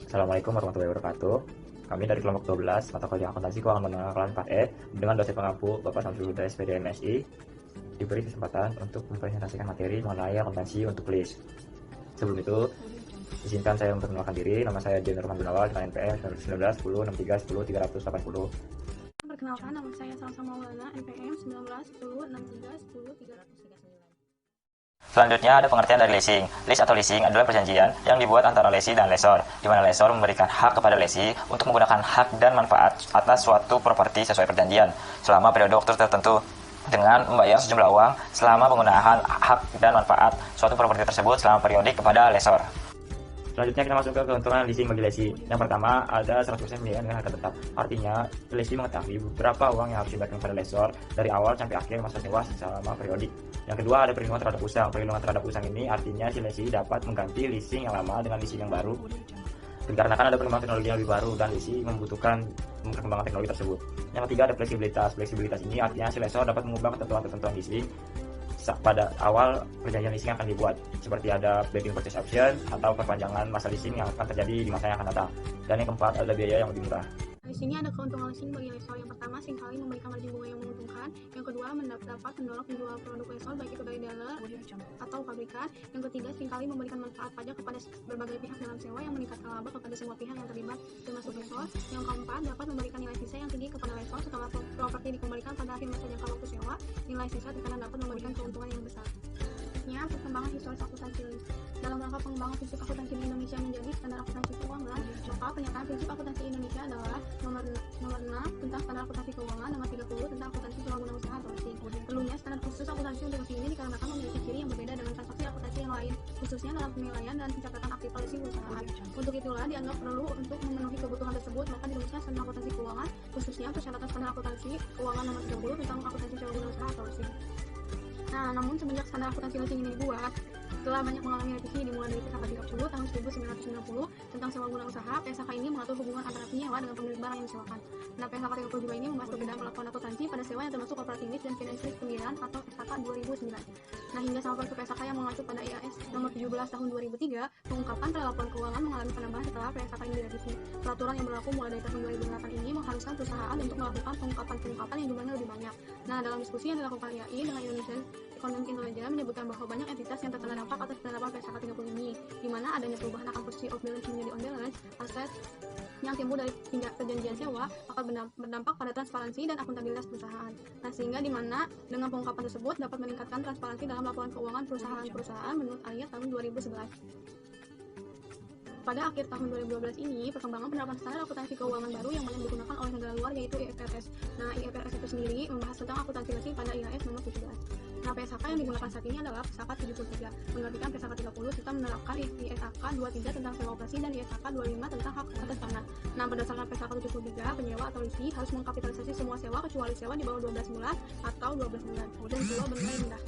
Assalamualaikum warahmatullahi wabarakatuh. Kami dari kelompok 12 mata kuliah akuntansi keuangan menengah kelas 4E dengan dosen pengampu Bapak Samsul Huda SPD MSI diberi kesempatan untuk mempresentasikan materi mengenai akuntansi untuk LIS. Sebelum itu, izinkan saya memperkenalkan diri. Nama saya Dian Nurman Gunawan dengan NPM 19 10 63 10 380. Perkenalkan, nama saya Salsa Maulana, NPM 19 10 63 10 339. Selanjutnya ada pengertian dari leasing. Lease atau leasing adalah perjanjian yang dibuat antara lesi dan lesor, di mana lesor memberikan hak kepada lesi untuk menggunakan hak dan manfaat atas suatu properti sesuai perjanjian selama periode waktu tertentu dengan membayar sejumlah uang selama penggunaan hak dan manfaat suatu properti tersebut selama periodik kepada lesor. Selanjutnya kita masuk ke keuntungan leasing bagi lesi. Yang pertama, ada 100% pembiayaan dengan harga tetap. Artinya, lesi mengetahui berapa uang yang harus diberikan kepada lesor dari awal sampai akhir masa sewa selama periodik. Yang kedua, ada perlindungan terhadap usang. Perlindungan terhadap usang ini artinya si lesi dapat mengganti leasing yang lama dengan leasing yang baru. Dikarenakan ada perkembangan teknologi yang lebih baru dan lesi membutuhkan perkembangan teknologi tersebut. Yang ketiga, ada fleksibilitas. Fleksibilitas ini artinya si lesor dapat mengubah ketentuan-ketentuan leasing pada awal perjanjian leasing akan dibuat, seperti ada binding purchase option atau perpanjangan masa leasing yang akan terjadi di masa yang akan datang. Dan yang keempat, ada biaya yang lebih murah. Di sini ada keuntungan leasing bagi lesor. Yang pertama, seringkali memberikan margin bunga yang menguntungkan. Yang kedua, dapat mendorong penjual produk lesor baik itu dari dealer atau pabrikan. Yang ketiga, seringkali memberikan manfaat pajak kepada berbagai pihak dalam sewa yang meningkatkan laba kepada semua pihak yang terlibat termasuk lesor. Yang keempat, dapat memberikan nilai sisa yang tinggi kepada lesor setelah properti dikembalikan pada akhir masa jangka waktu sewa. Nilai sisa terkadang dapat memberikan keuntungan yang besar. Perkembangan historis akuntansi LIS. Dalam rangka pengembangan prinsip akuntansi di Indonesia menjadi standar akuntansi keuangan, maka pernyataan prinsip akuntansi Indonesia adalah nomor 6 tentang standar akuntansi keuangan, nomor 30 tentang akuntansi swaguna usaha atau leasing. Perlunya standar khusus akuntansi untuk leasing ini dikarenakan memiliki ciri yang berbeda dengan transaksi akuntansi yang lain, khususnya dalam penilaian dan pencatatan aktif leasing perusahaan. Untuk itulah dianggap perlu untuk memenuhi kebutuhan tersebut, maka dirumuskan standar akuntansi keuangan, khususnya persyaratan standar akuntansi keuangan nomor 30 tentang akuntansi swaguna usaha atau leasing. Nah, namun semenjak standar akuntansi leasing ini dibuat, setelah banyak mengalami revisi dimulai dari PSAK 30 tahun 1990 tentang sewa guna usaha, PSAK ini mengatur hubungan antara penyewa dengan pemilik barang yang disewakan. Nah, PSAK 30 juga ini membahas perbedaan melakukan akuntansi pada sewa yang termasuk operating lease dan financial lease pembiayaan atau PSAK 2009. Nah, hingga sampai ke PSAK yang mengacu pada IAS nomor 17 tahun 2003, mengungkapkan pada laporan keuangan mengalami penambahan setelah PSAK ini direvisi. Peraturan yang berlaku mulai dari tahun 2008 ini mengharuskan perusahaan untuk melakukan pengungkapan yang jumlahnya lebih banyak. Nah, dalam diskusi yang dilakukan IAI dengan Indonesian Economic Intelligence menyebutkan bahwa banyak entitas yang terkena dampak atas penerapan PSAK 30 ini, di mana adanya perubahan akan posisi off balance menjadi on balance, aset yang timbul dari perjanjian sewa akan berdampak pada transparansi dan akuntabilitas perusahaan. Nah, sehingga di mana dengan pengungkapan tersebut dapat meningkatkan transparansi dalam laporan keuangan perusahaan-perusahaan menurut ayat tahun 2011. Pada akhir tahun 2012 ini, perkembangan penerapan standar akuntansi keuangan baru yang banyak digunakan oleh negara luar yaitu IFRS. Nah, IFRS itu sendiri membahas tentang akuntansi leasing pada IAS nomor 17. Nah, PSAK yang digunakan saat ini adalah PSAK 73, menggantikan PSAK 30 serta menerapkan ISAK 23 tentang sewa operasi dan ISAK 25 tentang hak atas tanah. Nah, berdasarkan PSAK 73, penyewa atau lesi harus mengkapitalisasi semua sewa kecuali sewa di bawah 12 bulan atau 12 bulan dan sewa bernilai rendah.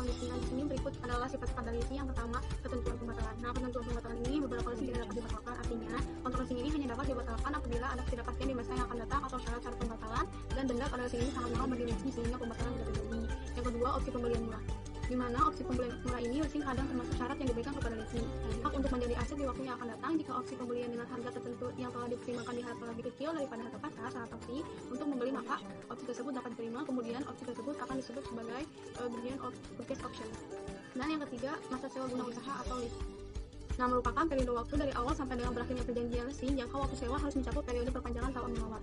Di sini berikut adalah sifat-sifat dari leasing. Yang pertama, ketentuan pembatalan. Nah, ketentuan pembatalan ini beberapa leasing tidak dapat dibatalkan. Artinya, kontrak leasing ini hanya dapat dibatalkan apabila ada ketidakpastian di masa yang akan datang atau syarat-syarat pembatalan, dan denda pada leasing ini sangat mahal bagi leasing sehingga pembatalan tidak terjadi. Yang kedua, opsi pembelian murah, di mana opsi pembelian murah ini leasing kadang termasuk syarat yang diberikan kepada leasing. Hak untuk menjadi aset di waktu yang akan datang jika opsi pembelian dengan harga tertentu yang telah dipertimbangkan di harga lebih kecil daripada harga pasar saat opsi untuk membeli, maka opsi tersebut dapat diterima. Kemudian opsi tersebut akan disebut sebagai bagian of purchase option. Dan yang ketiga, masa sewa guna usaha atau lease. Nah, merupakan periode waktu dari awal sampai dengan berakhirnya perjanjian leasing, jangka waktu sewa harus mencakup periode perpanjangan tahun melawat.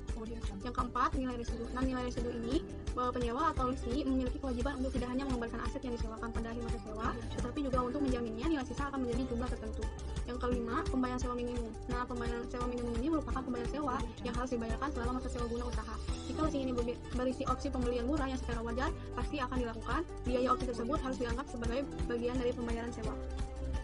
Yang keempat, nilai residu. Nah, nilai residu ini, penyewa atau lesi memiliki kewajiban untuk tidak hanya mengembalikan aset yang disewakan pada akhir masa sewa, tetapi juga untuk menjaminnya nilai sisa akan menjadi jumlah tertentu. Yang kelima, pembayaran sewa minimum. Nah, pembayaran sewa minimum ini merupakan pembayaran sewa yang harus dibayarkan selama masa sewa guna usaha. Jika leasing ini berisi opsi pembelian murah yang secara wajar pasti akan dilakukan, biaya opsi tersebut harus dianggap sebagai bagian dari pembayaran sewa.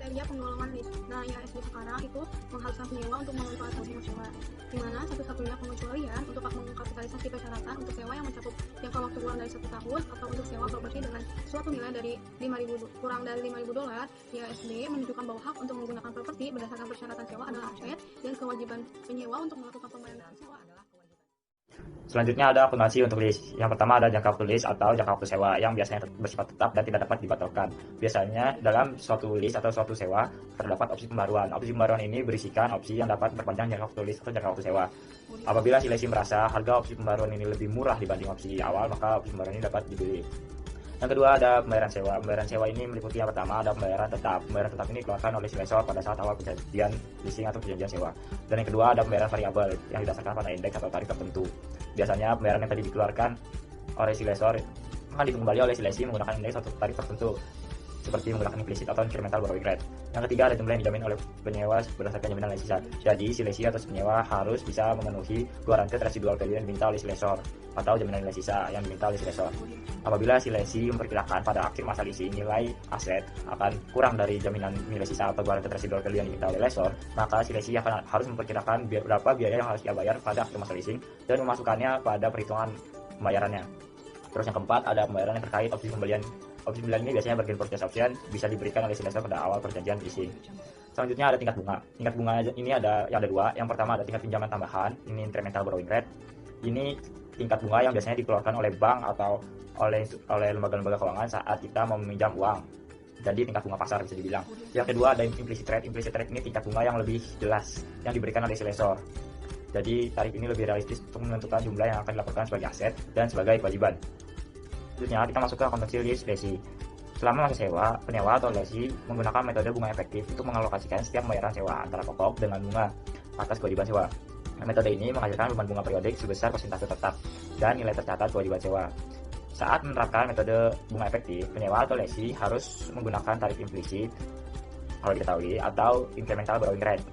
Kriteria penggolongan lease. Nah, IAS sekarang itu mengharuskan penyewa untuk memanfaatkan semua sewa, di mana satu-satunya pengecualian untuk mengkapitalisasi persyaratan untuk sewa yang mencakup jangka waktu kurang dari 1 tahun atau untuk sewa properti dengan suatu nilai dari kurang dari $5.000, IASB menunjukkan bahwa hak untuk menggunakan properti berdasarkan persyaratan sewa adalah aset dan kewajiban penyewa untuk melakukan pembayaran sewa adalah kewajiban. Selanjutnya ada akuntansi untuk lease. Yang pertama ada jangka waktu lease atau jangka waktu sewa yang biasanya bersifat tetap dan tidak dapat dibatalkan. Biasanya dalam suatu lease atau suatu sewa terdapat opsi pembaruan. Opsi pembaruan ini berisikan opsi yang dapat memperpanjang jangka waktu lease atau jangka waktu sewa. Apabila si lessee merasa harga opsi pembaruan ini lebih murah dibanding opsi awal, maka opsi pembaruan ini dapat dibeli. Yang kedua ada pembayaran sewa. Pembayaran sewa ini meliputi yang pertama ada pembayaran tetap. Pembayaran tetap ini dikeluarkan oleh si lessor pada saat awal perjanjian leasing atau perjanjian sewa. Dan yang kedua ada pembayaran variabel yang didasarkan pada indeks atau tarif tertentu. Biasanya pembayaran yang tadi dikeluarkan oleh si lessor akan dihitung kembali oleh si lessee menggunakan indeks atau tarif tertentu, seperti menggunakan implisit atau incremental borrowing rate. Yang ketiga ada jumlah yang dijamin oleh penyewa berdasarkan jaminan lessee. Jadi si lessee atau si penyewa harus bisa memenuhi guaranteed residual value yang diminta oleh si lessor atau jaminan nilai sisa yang diminta oleh si lessor. Apabila si lessee memperkirakan pada akhir masa leasing nilai aset akan kurang dari jaminan nilai sisa atau guaranteed residual value yang diminta oleh lessor, maka si lessee akan harus memperkirakan berapa biaya yang harus dia bayar pada akhir masa leasing dan memasukkannya pada perhitungan pembayarannya. Terus yang keempat ada pembayaran yang terkait opsi pembelian. Opsi pembelian ini biasanya bargain purchase option bisa diberikan oleh si lessor pada awal perjanjian leasing. Selanjutnya ada tingkat bunga. Tingkat bunga ini ada dua. Yang pertama ada tingkat pinjaman tambahan, ini incremental borrowing rate. Ini tingkat bunga yang biasanya dikeluarkan oleh bank atau oleh lembaga-lembaga keuangan saat kita mau meminjam uang. Jadi tingkat bunga pasar bisa dibilang. Yang kedua ada implicit rate. Implicit rate ini tingkat bunga yang lebih jelas yang diberikan oleh si lessor. Jadi tarif ini lebih realistis untuk menentukan jumlah yang akan dilaporkan sebagai aset dan sebagai kewajiban. Selanjutnya kita masuk ke akuntansi lessee. Selama masa sewa, penyewa atau lessee menggunakan metode bunga efektif untuk mengalokasikan setiap pembayaran sewa antara pokok dengan bunga atas kewajiban sewa. Metode ini menghasilkan beban bunga periodik sebesar persentase tetap dan nilai tercatat kewajiban sewa. Saat menerapkan metode bunga efektif, penyewa atau lessee harus menggunakan tarif implisit kalau diketahui atau incremental borrowing rate.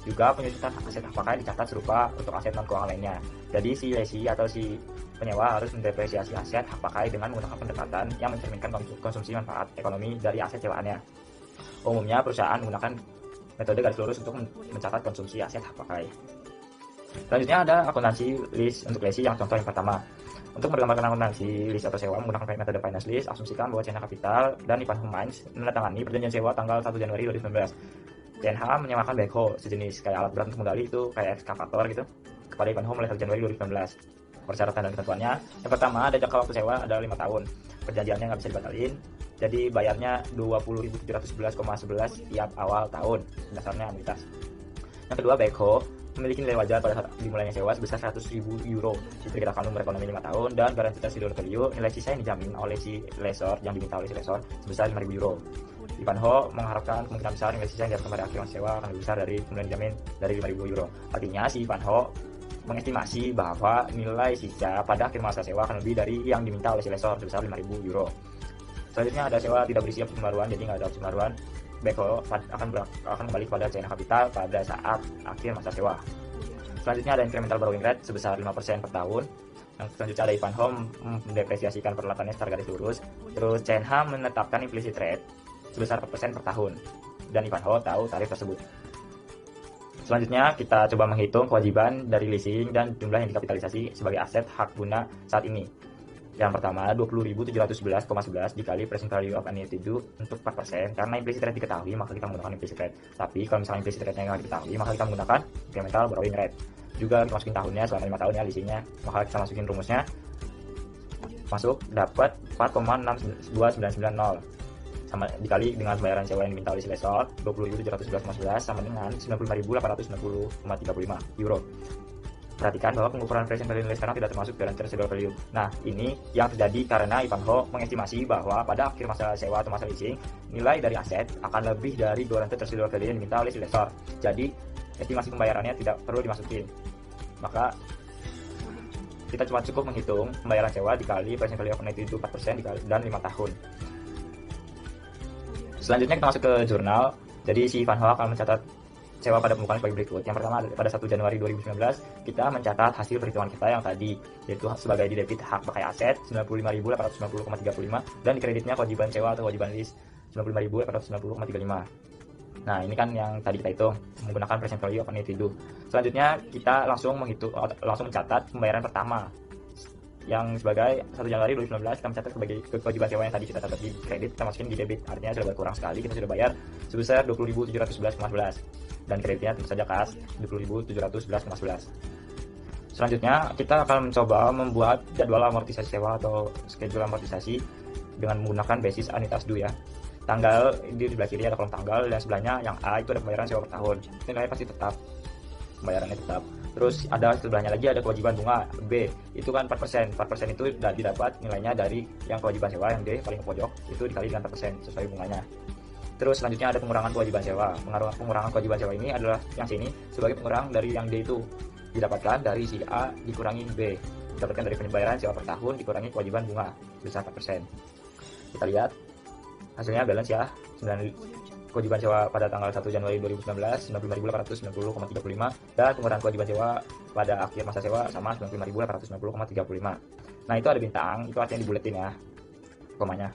Juga penyusutan aset hak pakai dicatat serupa untuk aset non keuangan lainnya. Jadi si lessee atau si penyewa harus mendepresiasi aset hak pakai dengan menggunakan pendekatan yang mencerminkan konsumsi manfaat ekonomi dari aset sewaannya. Umumnya perusahaan menggunakan metode garis lurus untuk mencatat konsumsi aset hak pakai. Selanjutnya ada akuntansi lease untuk lessee yang contoh yang pertama. Untuk menggambarkan akuntansi lease atau sewa menggunakan metode finance lease, asumsikan bahwa CNH Capital dan Ivan Home Mines menandatangani perjanjian sewa tanggal 1 Januari 2019. CNH menyewakan backhoe sejenis kayak alat berat untuk menggali itu kayak ekskavator gitu kepada Ivan Home mulai 1 Januari 2019. Persyaratan dan ketentuannya, yang pertama ada jangka waktu sewa adalah 5 tahun. Perjanjiannya nggak bisa dibatalin. Jadi bayarnya 20.711,11 tiap awal tahun. Dasarnya anuitas. Yang kedua, backhoe memiliki nilai wajar pada saat dimulainya sewa sebesar 100.000 euro. Diperkirakan umur ekonomi 5 tahun dan garansi residual value nilai sisa yang dijamin oleh si lessor yang diminta oleh si lessor sebesar 5.000 euro. Ivanhoe mengharapkan kemungkinan besar nilai sisa yang diharapkan pada akhir masa sewa akan lebih besar dari kemudian dijamin dari 5.000 euro. Artinya si Ivanhoe mengestimasi bahwa nilai sisa pada akhir masa sewa akan lebih dari yang diminta oleh si lessor sebesar 5.000 euro. Selanjutnya ada sewa tidak berisi opsi pembaruan, jadi nggak ada opsi pembaruan. Backhoe akan kembali kepada CNH Capital pada saat akhir masa sewa. Selanjutnya ada incremental borrowing rate sebesar 5% per tahun. Yang selanjutnya ada Ivanhoe mendepresiasikan peralatannya secara garis lurus. Terus CNH menetapkan implicit rate sebesar 4% per tahun. Dan Ivanhoe tahu tarif tersebut. Selanjutnya kita coba menghitung kewajiban dari leasing dan jumlah yang dikapitalisasi sebagai aset hak guna saat ini. Yang pertama 20.711,11 dikali present value of annuity due untuk 4%. Karena implicit rate diketahui maka kita menggunakan implicit rate. Tapi kalau misalnya implicit rate-nya nggak diketahui maka kita menggunakan incremental borrowing rate. Juga kita masukin tahunnya selama 5 tahun ya leasingnya, maka kita masukin rumusnya. Masuk dapat 4,62990 sama dikali dengan pembayaran sewa yang diminta oleh si lessor 20.711,11 sama dengan 95.890,35 euro. Perhatikan bahwa pengukuran present value nilai sekarang tidak termasuk guaranteed residual value. Nah, ini yang terjadi karena Ivanhoe mengestimasi bahwa pada akhir masa sewa atau masa leasing, nilai dari aset akan lebih dari guaranteed residual value yang diminta oleh si lessor. Jadi, estimasi pembayarannya tidak perlu dimasukin. Maka, kita cuma cukup menghitung pembayaran sewa dikali present value of annuity itu 4% dikali, dan 5 tahun. Selanjutnya kita masuk ke jurnal. Jadi, si Ivanhoe akan mencatat sewa pada pembukaan sebagai berikut. Yang pertama pada 1 Januari 2019 kita mencatat hasil perhitungan kita yang tadi, yaitu sebagai di debit hak pakai aset 95.890,35 dan di kreditnya kewajiban sewa atau kewajiban lease 95.890,35. Nah, ini kan yang tadi kita hitung menggunakan present value of annuity due. Selanjutnya kita langsung mencatat pembayaran pertama yang sebagai 1 Januari 2019 kita mencatat sebagai kewajiban sewa yang tadi kita catat di kredit, kita masukin di debit, artinya sudah berkurang sekali, kita sudah bayar sebesar 20.711,11 dan kreditnya tentu saja kas 20.711,11. Selanjutnya kita akan mencoba membuat jadwal amortisasi sewa atau schedule amortisasi dengan menggunakan basis Anitas Du ya. Tanggal di sebelah kiri ada kolom tanggal dan sebelahnya yang A itu ada pembayaran sewa per tahun. Nilainya pasti tetap, pembayarannya tetap. Terus ada sebelahnya lagi ada kewajiban bunga B, itu kan 4%. 4% itu didapat nilainya dari yang kewajiban sewa yang D paling pojok itu dikali dengan 4% sesuai bunganya. Terus selanjutnya ada pengurangan kewajiban sewa. Pengurangan kewajiban sewa ini adalah yang sini sebagai pengurang dari yang D itu didapatkan dari si A dikurangi B, didapatkan dari pembayaran sewa per tahun dikurangi kewajiban bunga sebesar 4%. Kita lihat hasilnya balance ya. Kewajiban sewa pada tanggal 1 Januari 2019 95.890,35 dan pengurangan kewajiban sewa pada akhir masa sewa sama 95.890,35. Nah, itu ada bintang, itu artinya dibuletin ya komanya.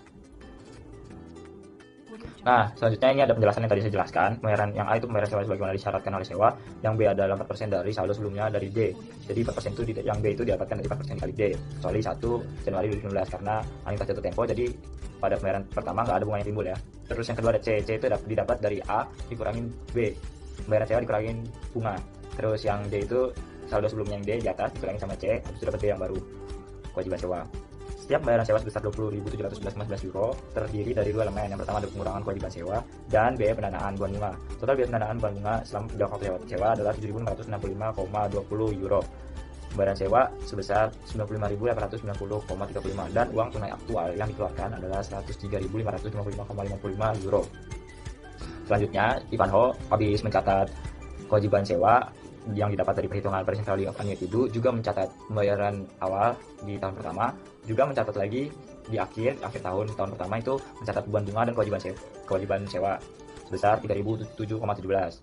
Nah, selanjutnya ini ada penjelasan yang tadi saya jelaskan. Pembayaran yang A itu pembayaran sewa sebagaimana disyaratkan oleh sewa, yang B adalah 4% dari saldo sebelumnya dari D. Jadi 4% itu yang B itu didapatkan dari 4% kali D, kecuali 1 Januari 2019 karena anuitas jatuh tempo, jadi pada pembayaran pertama nggak ada bunga yang timbul ya. Terus yang kedua ada C. C itu didapat dari A dikurangin B, pembayaran sewa dikurangin bunga. Terus yang D itu saldo sebelumnya yang D di atas dikurangin sama C, habis itu dapat D yang baru, kewajiban sewa. Setiap pembayaran sewa sebesar 20.711,11 euro terdiri dari dua elemen. Yang pertama ada pengurangan kewajiban sewa dan biaya pendanaan bulan bunga. Total biaya pendanaan bulan bunga selama waktu sewa adalah 7.465,20 euro. Pembayaran sewa sebesar 95.890,35 dan uang tunai aktual yang dikeluarkan adalah 103.555,55 euro. Selanjutnya, Ivanho habis mencatat kewajiban sewa yang didapat dari perhitungan present value of annuity due, juga mencatat pembayaran awal di tahun pertama, juga mencatat lagi di akhir tahun pertama itu mencatat beban bunga dan kewajiban sewa sebesar 3.007,17.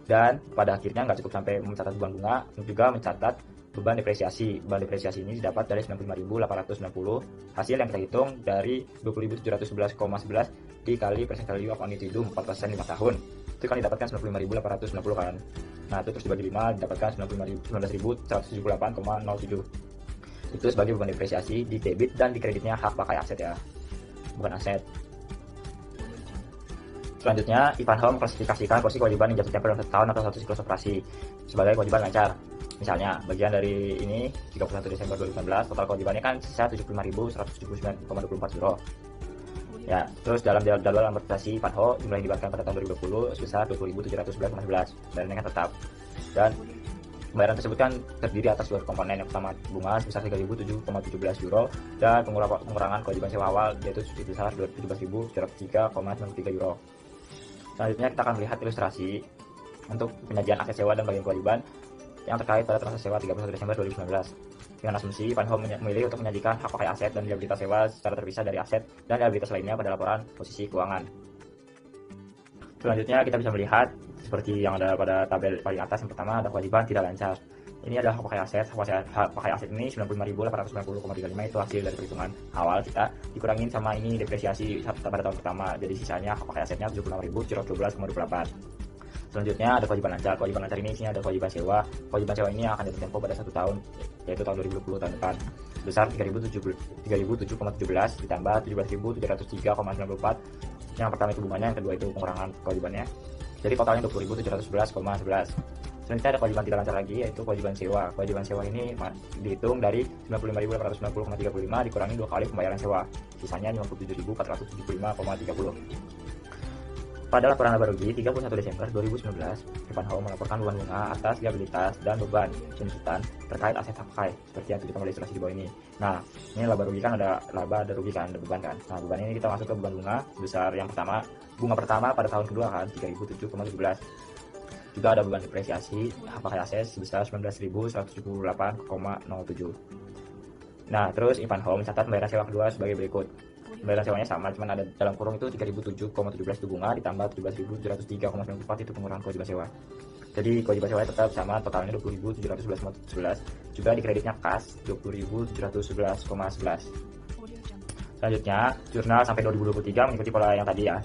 Dan pada akhirnya nggak cukup sampai mencatat beban bunga, juga mencatat beban depresiasi. Beban depresiasi ini didapat dari 95.890, hasil yang kita hitung dari 20.711,11 dikali present value of annuity due 4% 5 tahun. Itu kan didapatkan 95.890 kan. Nah, itu terus dibagi 5 didapatkan 19.178,07. Itu sebagai beban depresiasi di debit dan di kreditnya hak pakai aset ya, bukan aset. Selanjutnya, Ivanho mengklasifikasikan porsi kewajiban yang jatuh tempo dalam 1 tahun atau 1 siklus operasi sebagai kewajiban lancar. Misalnya, bagian dari ini 31 Desember 2019, total kewajibannya kan sisa 75.179,24 euro. Ya, terus dalam jadwal amortisasi Ivanho jumlah yang dibayarkan pada tahun 2020 sebesar 20.711,11. Bayarannya kan tetap. Dan pembayaran tersebut kan terdiri atas dua komponen. Yang pertama bunga sebesar 3.007,17 euro dan pengurangan kewajiban sewa awal yaitu sebesar 17.703,93 euro. Selanjutnya kita akan melihat ilustrasi untuk penyajian aset sewa dan bagian kewajiban yang terkait pada transaksi sewa 31 Desember 2019. Dengan asumsi, Ivanho memilih untuk menyajikan hak pakai aset dan liabilitas sewa secara terpisah dari aset dan liabilitas lainnya pada laporan posisi keuangan. Selanjutnya kita bisa melihat seperti yang ada pada tabel paling atas. Yang pertama ada kewajiban tidak lancar. Ini adalah hak pakai aset. Hak pakai aset ini 95.890,35 itu hasil dari perhitungan awal kita dikurangin sama ini depresiasi pada tahun pertama. Jadi sisanya hak pakai asetnya 76.012,28. Selanjutnya ada kewajiban lancar. Kewajiban lancar ini isinya ada kewajiban sewa. Kewajiban sewa ini akan jatuh tempo pada 1 tahun, yaitu tahun 2020 tahun depan. Sebesar 3.007,17 ditambah 17.703,94. Yang pertama itu bunganya, yang kedua itu pengurangan kewajibannya. Jadi totalnya 20.711,11. Selanjutnya ada kewajiban tidak lancar lagi, yaitu kewajiban sewa. Kewajiban sewa ini dihitung dari 95.890,35 dikurangi 2 kali pembayaran sewa. Sisanya 57.475,30. Pada laporan laba rugi 31 Desember 2019, Ivanho melaporkan beban bunga atas liabilitas dan beban penyesuaian terkait aset hak pakai seperti yang terlihat oleh ilustrasi di bawah ini. Nah, ini laba rugi kan ada laba, ada rugi kan, ada beban kan. Nah, beban ini kita masuk ke beban bunga besar yang pertama, bunga pertama pada tahun kedua kan 3.007,17. Juga ada beban depresiasi hak pakai aset sebesar 19.178,07. Nah, terus Ivanho mencatat pembayaran sewa kedua sebagai berikut. Pembayaran sewanya sama, cuman ada dalam kurung itu 3.007,17 itu bunga ditambah 17.703,94 itu pengurangan kewajiban sewa. Jadi kewajiban sewa tetap sama, totalnya 20.711,11. Juga di kreditnya kas 20.711,11. Selanjutnya, jurnal sampai 2023 mengikuti pola yang tadi ya.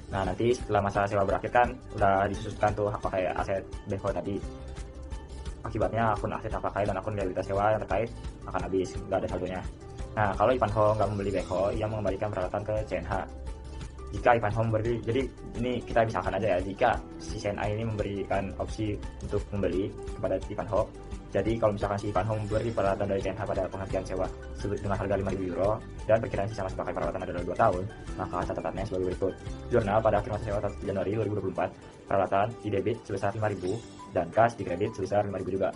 Nah, nanti setelah masa sewa berakhir kan udah disususkan tuh hak pakai aset BECO tadi. Akibatnya akun aset hak pakai dan akun liabilitas sewa yang terkait akan habis, nggak ada saldonya. Nah, kalau Ivanho nggak membeli BECO, ia mengembalikan peralatan ke CNH. Jika Ivanho memberi, jadi ini kita misalkan aja ya, jika si CNH ini memberikan opsi untuk membeli kepada Ivanho, Jadi kalau misalkan si Ivanho memberi peralatan dari TNH pada penghentian sewa dengan harga 5.000 euro dan perkiraan sisa masa pakai peralatan adalah 2 tahun, maka catatannya sebagai berikut. Jurnal pada akhir masa sewa 1 Januari 2024, peralatan di debit sebesar 5.000 dan kas di kredit sebesar 5.000 juga.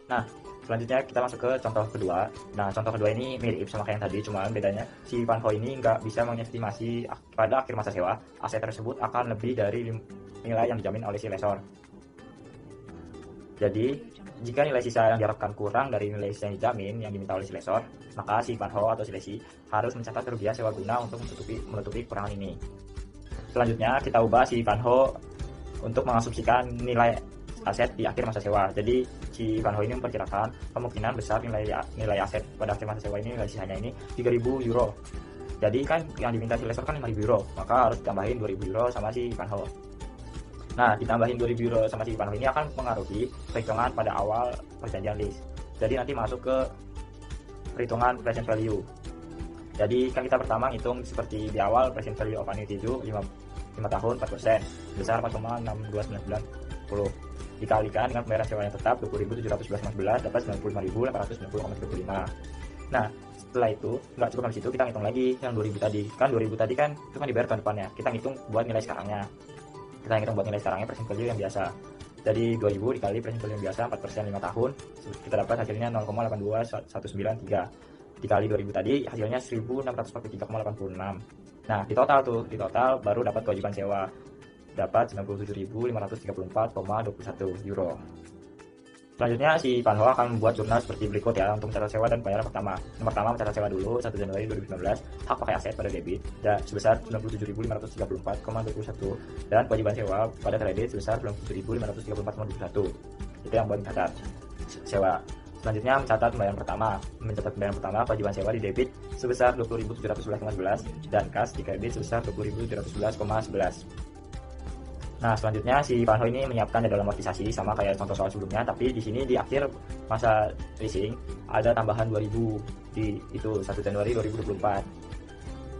Nah, selanjutnya kita masuk ke contoh kedua. Nah, contoh kedua ini mirip sama kayak yang tadi, cuman bedanya si Ivanho ini nggak bisa mengestimasi pada akhir masa sewa aset tersebut akan lebih dari nilai yang dijamin oleh si lessor. Jadi, jika nilai sisa yang diharapkan kurang dari nilai sisa yang dijamin yang diminta oleh si lessor, maka si Ivanho atau si lesi harus mencatat kerugian sewa guna untuk menutupi kekurangan ini. Selanjutnya, kita ubah si Ivanho untuk mengasumsikan nilai aset di akhir masa sewa. Jadi, si Ivanho ini memperkirakan kemungkinan besar nilai aset pada akhir masa sewa ini, nilai sisanya ini 3.000 euro. Jadi kan yang diminta si lessor kan 5.000 euro, maka harus ditambahin 2.000 euro sama si Ivanho. Nah, ditambahin 2.000 euro sama si Ivanho ini akan mempengaruhi perhitungan pada awal perjanjian lease. Jadi nanti masuk ke perhitungan present value. Jadi kan kita pertama ngitung seperti di awal present value of annuity itu 5 tahun 4%, besar 4,6290 dikalikan dengan pembayaran sewa yang tetap 20.711,11 dapat 95.890,35. Nah, setelah itu nggak cukup sampai situ, kita ngitung lagi yang 2.000 tadi. Kan 2.000 tadi kan itu kan dibayar tahun depannya. Kita ngitung buat nilai sekarangnya. Kita ngitung buat nilai sekarangnya present value yang biasa. Jadi 2.000 dikali present value yang biasa 4% 5 tahun, kita dapat hasilnya 0,82193. Dikali 2.000 tadi hasilnya 1.643,86. Nah, di total baru dapat kewajiban sewa. Dapat 97.534,21 euro. Selanjutnya si Ivanho akan membuat jurnal seperti berikut ya untuk mencatat sewa dan pembayaran pertama. Yang pertama mencatat sewa dulu 1 Januari 2019, hak pakai aset pada debit dan sebesar 97.534,21 dan kewajiban sewa pada kredit sebesar 97.534,21. Itu yang buat mencatat sewa. Selanjutnya mencatat pembayaran pertama. Kewajiban sewa di debit sebesar 20.711,11 dan kas di kredit sebesar 20.711,11. Nah, selanjutnya si Ivanho ini menyiapkan jadwal amortisasi sama kayak contoh soal sebelumnya, tapi di sini di akhir masa leasing ada tambahan 2.000 di itu 1 Januari 2024.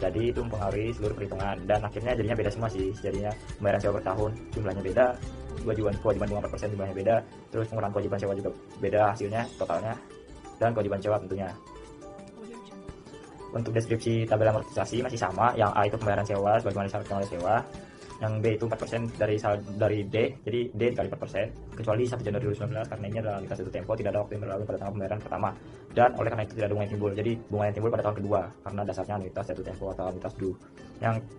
Jadi itu mempengaruhi seluruh perhitungan dan akhirnya jadinya beda semua sih. Jadinya pembayaran sewa per tahun jumlahnya beda, kewajiban bunga 4% jumlahnya beda, terus pengurangan kewajiban sewa juga beda hasilnya totalnya, dan kewajiban sewa tentunya. Untuk deskripsi tabel amortisasi masih sama, yang A itu pembayaran sewa sebagaimana disyaratkan oleh sewa, yang B itu 4% dari D, jadi D dikali 4%, kecuali 1 Januari 2019 karena ini adalah anuitas jatuh tempo, tidak ada waktu yang berlalu pada tanggal pembayaran pertama, dan oleh karena itu tidak ada bunga yang timbul. Jadi bunga yang timbul pada tahun kedua karena dasarnya anuitas jatuh tempo atau anuitas due.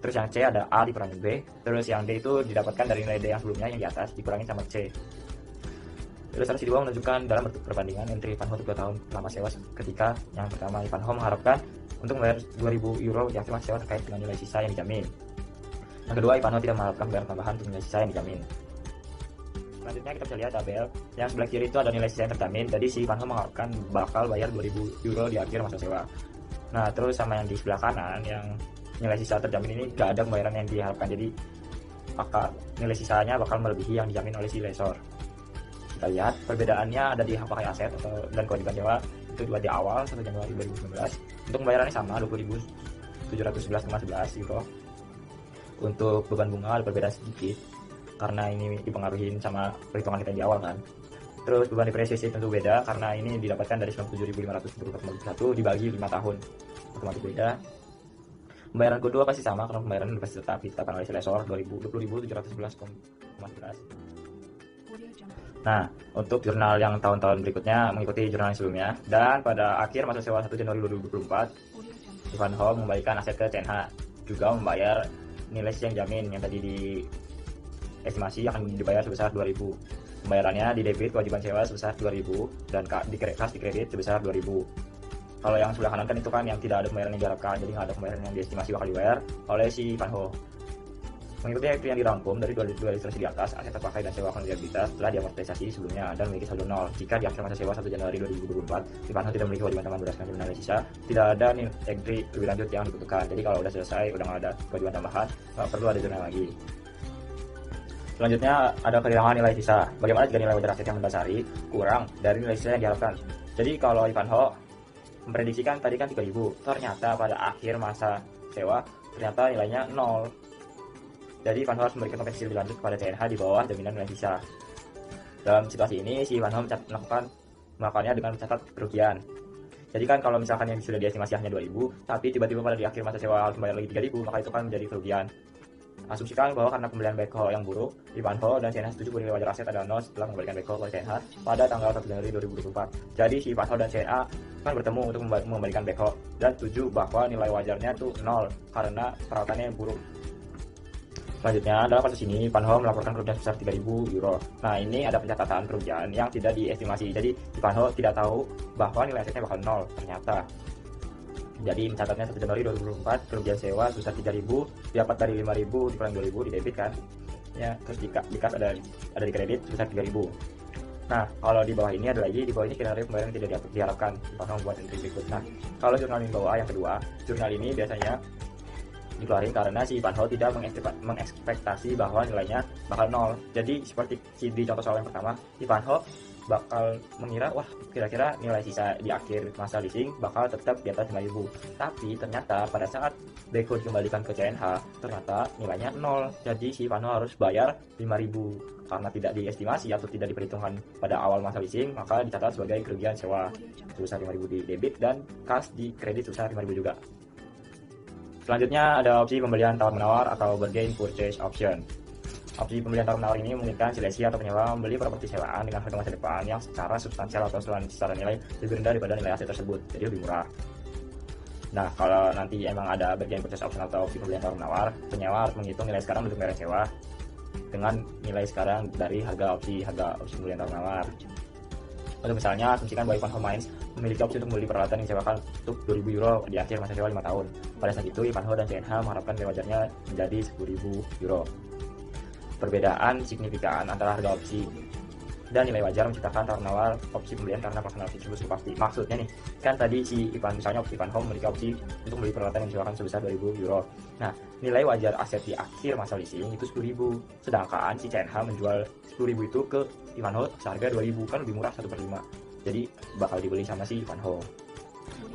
Terus yang C ada A dikurangi B, terus yang D itu didapatkan dari nilai D yang sebelumnya yang di atas dikurangi sama C. Ilustrasi 2 menunjukkan dalam bentuk perbandingan entry Ivanho untuk 2 tahun lama sewa ketika yang pertama Ivanho mengharapkan untuk membayar 2.000 euro di akhir masa sewa terkait dengan nilai sisa yang dijamin. Yang kedua, Ivanho tidak mengharapkan bayar tambahan untuk nilai sisa yang dijamin. Selanjutnya kita bisa lihat tabel yang sebelah kiri itu ada nilai sisa yang terjamin. Jadi si Ivanho mengharapkan bakal bayar 2.000 euro di akhir masa sewa. Nah, terus sama yang di sebelah kanan yang nilai sisa terjamin ini gak ada pembayaran yang diharapkan. Jadi nilai sisanya bakal melebihi yang dijamin oleh si lessor. Kita lihat perbedaannya ada di hak pakai aset dan kewajiban sewa itu juga di awal 1 Januari 2019. Untuk pembayarannya sama 20.711,11 euro. Untuk beban bunga ada perbedaan sedikit karena ini dipengaruhi sama perhitungan kita di awal kan. Terus beban depresiasi tentu beda karena ini didapatkan dari 97.541 dibagi 5 tahun, otomatis beda. Pembayaran kedua pasti sama karena pembayaran pasti tetap ditetapkan oleh lessor 20.711,11. Nah, untuk jurnal yang tahun-tahun berikutnya mengikuti jurnal yang sebelumnya, dan pada akhir masa sewa 1 Januari 2024 Ivanho mengembalikan aset ke CNH, juga membayar nilai sisa yang jamin yang tadi di estimasi akan dibayar sebesar 2.000. Pembayarannya di debit kewajiban sewa sebesar 2.000 dan kas di kredit sebesar 2.000. Kalau yang sebelah kanan kan itu kan yang tidak ada pembayaran yang diharapkan, jadi nggak ada pembayaran yang diestimasi bakal dibayar oleh si Ivanho. Mengikuti itu yang dirangkum dari dua ilustrasi di atas, aset terpakai dan sewa konvertibilitas telah diamortisasi sebelumnya dan memiliki saldo 0. Jika di akhir masa sewa 1 Januari 2024, Ivanho tidak memiliki kewajiban tambahan berdasarkan jumlah nilai sisa, tidak ada entry lebih lanjut yang dibutuhkan. Jadi kalau udah selesai, udah nggak ada kewajiban tambahan, nggak perlu ada jurnal lagi. Selanjutnya ada kehilangan nilai sisa. Bagaimana jika nilai wajar aset yang mendasari kurang dari nilai sisa yang diharapkan? Jadi kalau Ivanho memprediksikan tadi kan 3.000, ternyata pada akhir masa sewa ternyata nilainya 0. Jadi Ivanho harus memberikan kompensasi lebih lanjut kepada CNH di bawah jaminan nilai sisa. Dalam situasi ini si Ivanho melakukannya dengan mencatat kerugian. Jadi kan kalau misalkan yang sudah diestimasi hanya 2.000, tapi tiba-tiba pada di akhir masa sewa harus membayar lagi 3.000, maka itu kan menjadi kerugian. Asumsikan bahwa karena pembelian backhoe yang buruk, Ivanho dan CNH setuju bernilai wajar aset adalah 0 setelah mengembalikan backhoe ke CNH pada tanggal 1 Januari 2024. Jadi si Ivanho dan CNH kan bertemu untuk mengembalikan backhoe dan setuju bahwa nilai wajarnya itu 0 karena perawatannya buruk. Selanjutnya, dalam kasus ini, Ivanho melaporkan kerugian sebesar 3.000 euro. Nah, ini ada pencatatan kerugian yang tidak diestimasi. Jadi, Ivanho tidak tahu bahwa nilai asetnya bakal 0 ternyata. Jadi, mencatatnya 1 Januari 2024, kerugian sewa sebesar 3.000, dapat dari 5.000 dikurangi 2.000 di debit kan. Ya, terus di kas ada di kredit sebesar 3.000. Nah, kalau di bawah ini ada lagi, di bawah ini skenario pembayaran tidak diharapkan. Ivanho membuat entry berikut. Nah, kalau jurnal ini bawah yang kedua, jurnal ini biasanya dikeluarin karena si Ivanho tidak mengekspektasi bahwa nilainya bakal 0. Jadi seperti di contoh soal yang pertama, Ivanho bakal mengira wah kira-kira nilai sisa di akhir masa leasing bakal tetap di atas 5.000. Tapi ternyata pada saat backhoe dikembalikan ke CNH ternyata nilainya 0. Jadi si Ivanho harus bayar 5.000 karena tidak diestimasi atau tidak diperhitungkan pada awal masa leasing, maka dicatat sebagai kerugian sewa sebesar 5.000 di debit dan kas di kredit sebesar 5.000 juga. Selanjutnya ada opsi pembelian tawar-menawar atau bargain purchase option. Opsi pembelian tawar-menawar ini memungkinkan si lessee atau penyewa membeli properti sewaan dengan harga masa depan yang secara substansial atau secara nilai lebih rendah daripada nilai aset tersebut, jadi lebih murah. Nah, kalau nanti emang ada bargain purchase option atau opsi pembelian tawar-menawar, penyewa harus menghitung nilai sekarang untuk bayar sewa dengan nilai sekarang dari harga opsi pembelian tawar-menawar. Untuk misalnya, asumsikan bahwa Ivanho Mines memiliki opsi untuk membeli peralatan yang disewakan untuk 2.000 euro di akhir masa sewa 5 tahun. Pada saat itu, Ivanho dan CNH mengharapkan nilai wajarnya menjadi 10.000 euro. Perbedaan signifikan antara harga opsi dan nilai wajar menciptakan tawar-menawar opsi pembelian karena pelaksanaan opsi tersebut pasti. Maksudnya nih, kan tadi misalnya Ivanho memiliki opsi untuk membeli peralatan yang disewakan sebesar 2.000 euro. Nah, nilai wajar aset di akhir masa leasing itu 10.000. Sedangkan si CNH menjual 10.000 itu ke Ivanho seharga 2.000, kan lebih murah 1/5. Jadi bakal dibeli sama si Ivanho.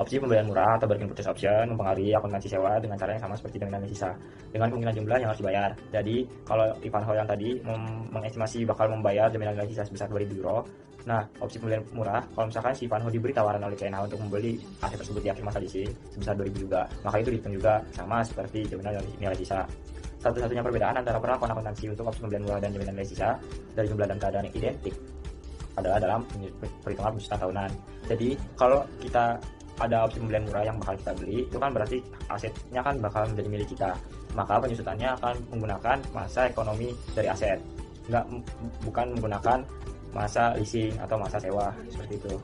Opsi pembelian murah atau bargain purchase option mempengaruhi akuntansi sewa dengan cara yang sama seperti dengan sisa, dengan kemungkinan jumlah yang harus dibayar. Jadi kalau Ivanho yang tadi mengestimasi bakal membayar jaminan nilai sisa sebesar 2.000 euro. Nah, opsi pembelian murah, kalau misalkan si Ivanho diberi tawaran oleh CNH untuk membeli aset tersebut di akhir masa leasing sebesar 2.000 juga, maka itu dihitung juga sama seperti jaminan nilai sisa. Satu-satunya perbedaan antara perlakuan akuntansi untuk opsi pembelian murah dan jaminan nilai sisa dari jumlah dan keadaan yang identik adalah dalam perhitungan penjualan tahunan. Jadi kalau kita ada opsi pembelian murah yang bakal kita beli, itu kan berarti asetnya kan bakal menjadi milik kita. Maka penyusutannya akan menggunakan masa ekonomi dari aset, bukan menggunakan masa leasing atau masa sewa seperti itu.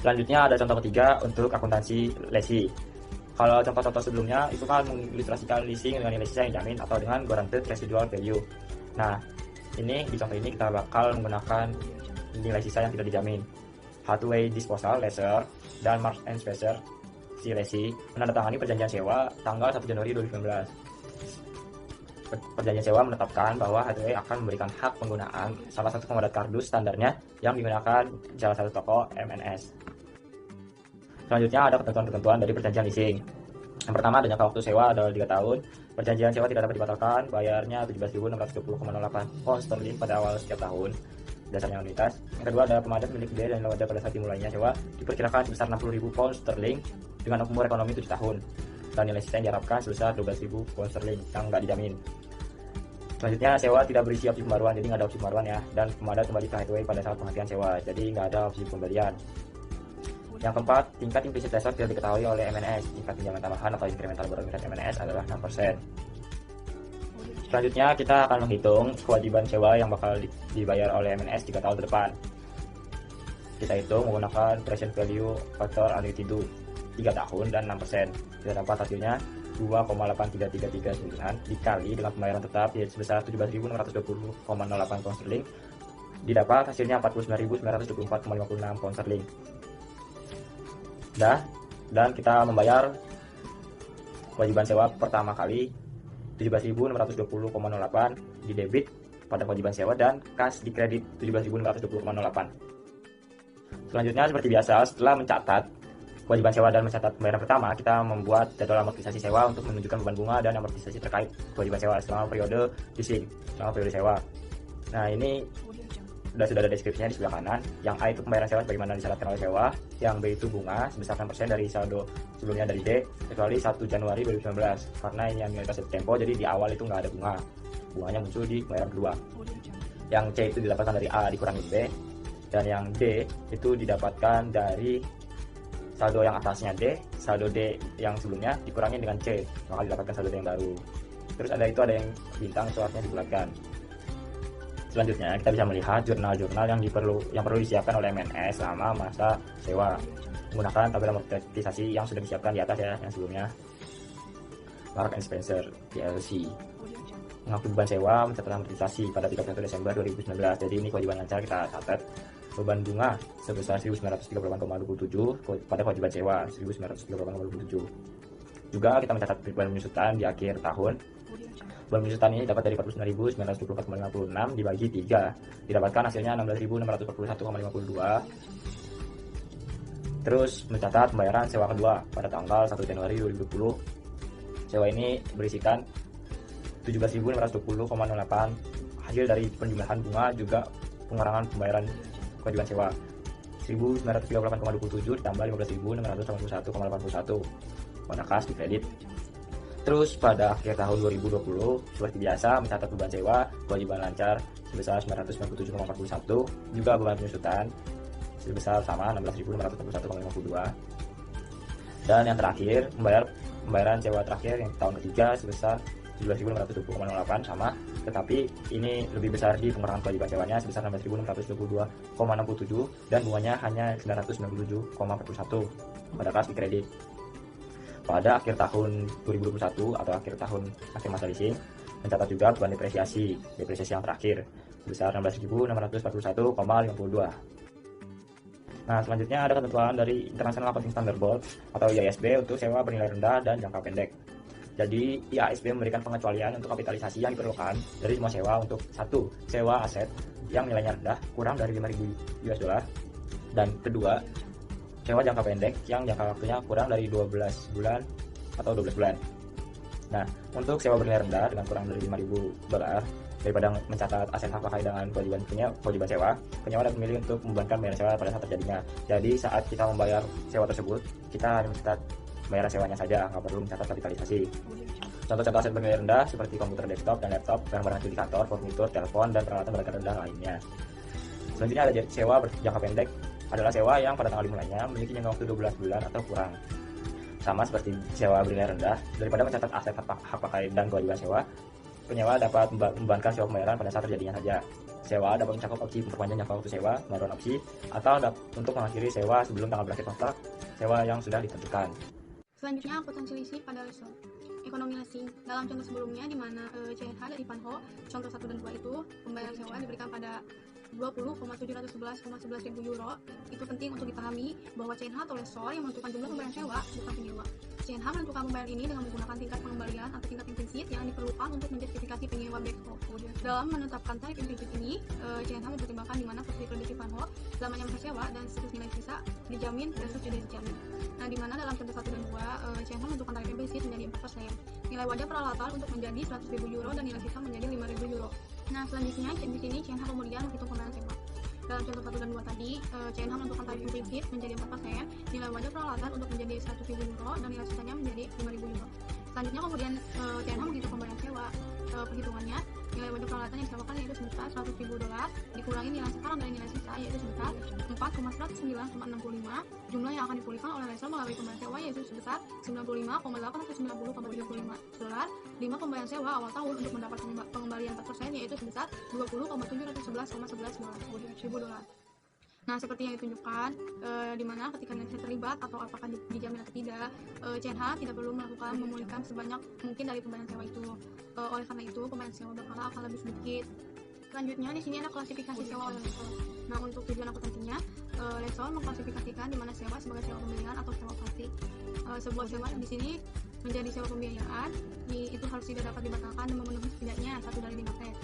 Selanjutnya ada contoh ketiga untuk akuntansi lessee. Kalau contoh-contoh sebelumnya itu kan mengilustrasikan leasing dengan nilai sisa yang dijamin atau dengan guaranteed residual value. Nah, ini di contoh ini kita bakal menggunakan nilai sisa yang tidak dijamin. Hathaway Disposal Lessor dan Marks & Spencer si lessee menandatangani perjanjian sewa tanggal 1 Januari 2019. Perjanjian sewa menetapkan bahwa Hathaway akan memberikan hak penggunaan salah satu komodat kardus standarnya yang digunakan di salah satu toko M&S. Selanjutnya ada ketentuan-ketentuan dari perjanjian leasing. Yang pertama, ada jangka waktu sewa adalah 3 tahun. Perjanjian sewa tidak dapat dibatalkan, bayarnya 17.620,08 pound sterling pada awal setiap tahun. Dasarnya anuitas. Yang kedua, ada pemadat milik gede dan nilai wajar pada saat dimulainya sewa diperkirakan sebesar 60.000 pound sterling dengan umur ekonomi 7 tahun. Dan nilai sisa yang diharapkan sebesar 12.000 pound sterling yang nggak dijamin. Selanjutnya, sewa tidak berisi opsi pembaruan, jadi nggak ada opsi pembaruan ya. Dan pemadat kembali ke Hathaway pada saat penghentian sewa, jadi nggak ada opsi pembelian. Yang keempat, tingkat implisit lessor tidak diketahui oleh M&S. Tingkat pinjaman tambahan atau incremental borrowing rate M&S adalah 6%. Selanjutnya kita akan menghitung kewajiban sewa yang bakal dibayar oleh M&S 3 tahun ke depan. Kita hitung menggunakan present value factor annuity due 3 tahun dan 6%. Kita dapat hasilnya 2,8339 dikali dengan pembayaran tetap yaitu sebesar 17.620,08 pound sterling. Didapat hasilnya 49.924,56 pound sterling. Dan kita membayar kewajiban sewa pertama kali 17.620,08 di debit pada kewajiban sewa dan kas di kredit 17.620,08. Selanjutnya seperti biasa, setelah mencatat kewajiban sewa dan mencatat pembayaran pertama, kita membuat jadwal amortisasi sewa untuk menunjukkan beban bunga dan amortisasi terkait kewajiban sewa selama periode leasing, selama periode sewa. Nah, ini sudah ada deskripsinya di sebelah kanan. Yang A itu pembayaran sewa sebagaimana disyaratkan oleh sewa, yang B itu bunga sebesar 6% dari saldo sebelumnya dari D, kecuali 1 Januari 2019 karena ini annualitas tempo, jadi di awal itu nggak ada bunga, bunganya muncul di pembayaran kedua. Yang C itu didapatkan dari A dikurangi B, dan yang D itu didapatkan dari saldo yang atasnya D, saldo D yang sebelumnya dikurangi dengan C, maka didapatkan saldo D yang baru. Terus ada yang bintang itu artinya dibulatkan. Selanjutnya kita bisa melihat jurnal-jurnal yang perlu disiapkan oleh MNS selama masa sewa menggunakan tabel amortisasi yang sudah disiapkan di atas ya, yang sebelumnya. Mark & Spencer PLC mengakui beban sewa mencatat amortisasi pada 31 Desember 2019. Jadi ini kewajiban lancar kita catat. Beban bunga sebesar 1938,27 pada kewajiban sewa 1938,27. Juga kita mencatat beban penyusutan di akhir tahun. Beban penyusutan ini dapat dari 49.924,56 dibagi 3, didapatkan hasilnya 16.641,52. Terus mencatat pembayaran sewa kedua pada tanggal 1 Januari 2020. Sewa ini berisikan 17.620,08 hasil dari penjumlahan bunga juga pengurangan pembayaran kewajiban sewa 1938,27 ditambah 15.681,81 pada kas di kredit. Terus pada akhir tahun 2020 seperti biasa mencatat beban sewa kewajiban lancar sebesar 997,41, juga beban penyusutan sebesar sama 16.641,52. Dan yang terakhir pembayaran sewa terakhir yang tahun ketiga sebesar 17.620,08 sama, tetapi ini lebih besar di pengurangan kewajiban sewanya sebesar 16.622,67 dan bunganya hanya 997,41 pada kas di kredit. Pada akhir tahun 2021 atau akhir masa leasing mencatat juga beban depresiasi yang terakhir sebesar 16.641,52. Nah, selanjutnya ada ketentuan dari International Accounting Standard Board atau IASB untuk sewa bernilai rendah dan jangka pendek. Jadi IASB memberikan pengecualian untuk kapitalisasi yang diperlukan dari semua sewa untuk satu, sewa aset yang nilainya rendah kurang dari 5.000 US dollar, dan kedua, sewa jangka pendek yang jangka waktunya kurang dari 12 bulan atau 12 bulan. Nah, untuk sewa bernilai rendah dengan kurang dari 5.000 dolar, daripada mencatat aset hak pakai dengan kewajiban sewa, penyewa dapat memilih untuk membebankan bayaran sewa pada saat terjadinya. Jadi saat kita membayar sewa tersebut, kita hanya mencatat bayaran sewanya saja, nggak perlu mencatat kapitalisasi. Contoh-contoh aset bernilai rendah seperti komputer desktop dan laptop, barang-barang di kantor, furnitur, telepon, dan peralatan berharga rendah lainnya. Selanjutnya ada sewa berjangka pendek, adalah sewa yang pada tanggal dimulainya memiliki jangka waktu 12 bulan atau kurang. Sama seperti sewa bernilai rendah, daripada mencatat aset hak pakai dan kewajiban sewa, penyewa dapat membebankan sewa pembayaran pada saat terjadinya saja. Sewa dapat mencakup opsi memperpanjang jangka waktu sewa, pembaruan opsi, atau untuk mengakhiri sewa sebelum tanggal berakhir kontrak sewa yang sudah ditentukan. Selanjutnya akuntansi leasing pada lesor. Ekonomi leasing. Dalam contoh sebelumnya di mana CNH dari Panho, contoh 1 dan 2 itu pembayaran sewa diberikan pada 20,711,11 ribu euro. Itu penting untuk dipahami bahwa CNH atau lesor yang menentukan jumlah pembayaran sewa, bukan penyewa. CNH menentukan pembayaran ini dengan menggunakan tingkat pengembalian atau tingkat implisit yang diperlukan untuk menjustifikasi penyewa backstop. Dalam menetapkan tarif implisit ini, CNH mempertimbangkan di mana posisi kredisi Panho selamanya masa sewa dan status nilai sisa dijamin versus tidak dijamin. Nah, di mana dalam contoh 1 dan 2, CNH menentukan tarif implisit menjadi 4%. Nilai wajar peralatan untuk menjadi 100.000 euro dan nilai sisa menjadi 5.000 euro. Nah, selanjutnya di sini CNH kemudian menghitung pembayaran sewa. Dalam contoh 1 dan 2 tadi, CNH menentukan tarif implisit menjadi 4%, nilai wajar peralatan untuk menjadi 100.000 euro dan nilai sisanya menjadi 5.000 euro. Selanjutnya kemudian CNH menghitung pembayaran sewa. Perhitungannya, nilai wajib peralatan yang disewakan yaitu sebesar 100.000 dolar dikurangi nilai sekarang dari nilai sisa yaitu sebesar 4,109,65. Jumlah yang akan dipulihkan oleh lesor melalui pembayaran sewa yaitu sebesar 95,890,75 dolar. 5 pembayaran sewa awal tahun untuk mendapat pengembalian 4% yaitu sebesar 20,711,11 dolar. Nah, seperti yang ditunjukkan, di mana ketika nilai terlibat atau apakah dijamin atau tidak, CNH tidak perlu melakukan memulihkan sebanyak mungkin dari pembayaran sewa itu. Oleh karena itu, pembayaran sewa berkala akan lebih sedikit. Selanjutnya di sini ada klasifikasi sewa oleh lesor. Nah, untuk tujuan akuntansinya, lesor mengklasifikasikan di mana sewa sebagai sewa pembiayaan atau sewa pasti. Sebuah sewa di sini menjadi sewa pembiayaan, itu harus tidak dapat dibatalkan dan memenuhi setidaknya satu dari 5 tes.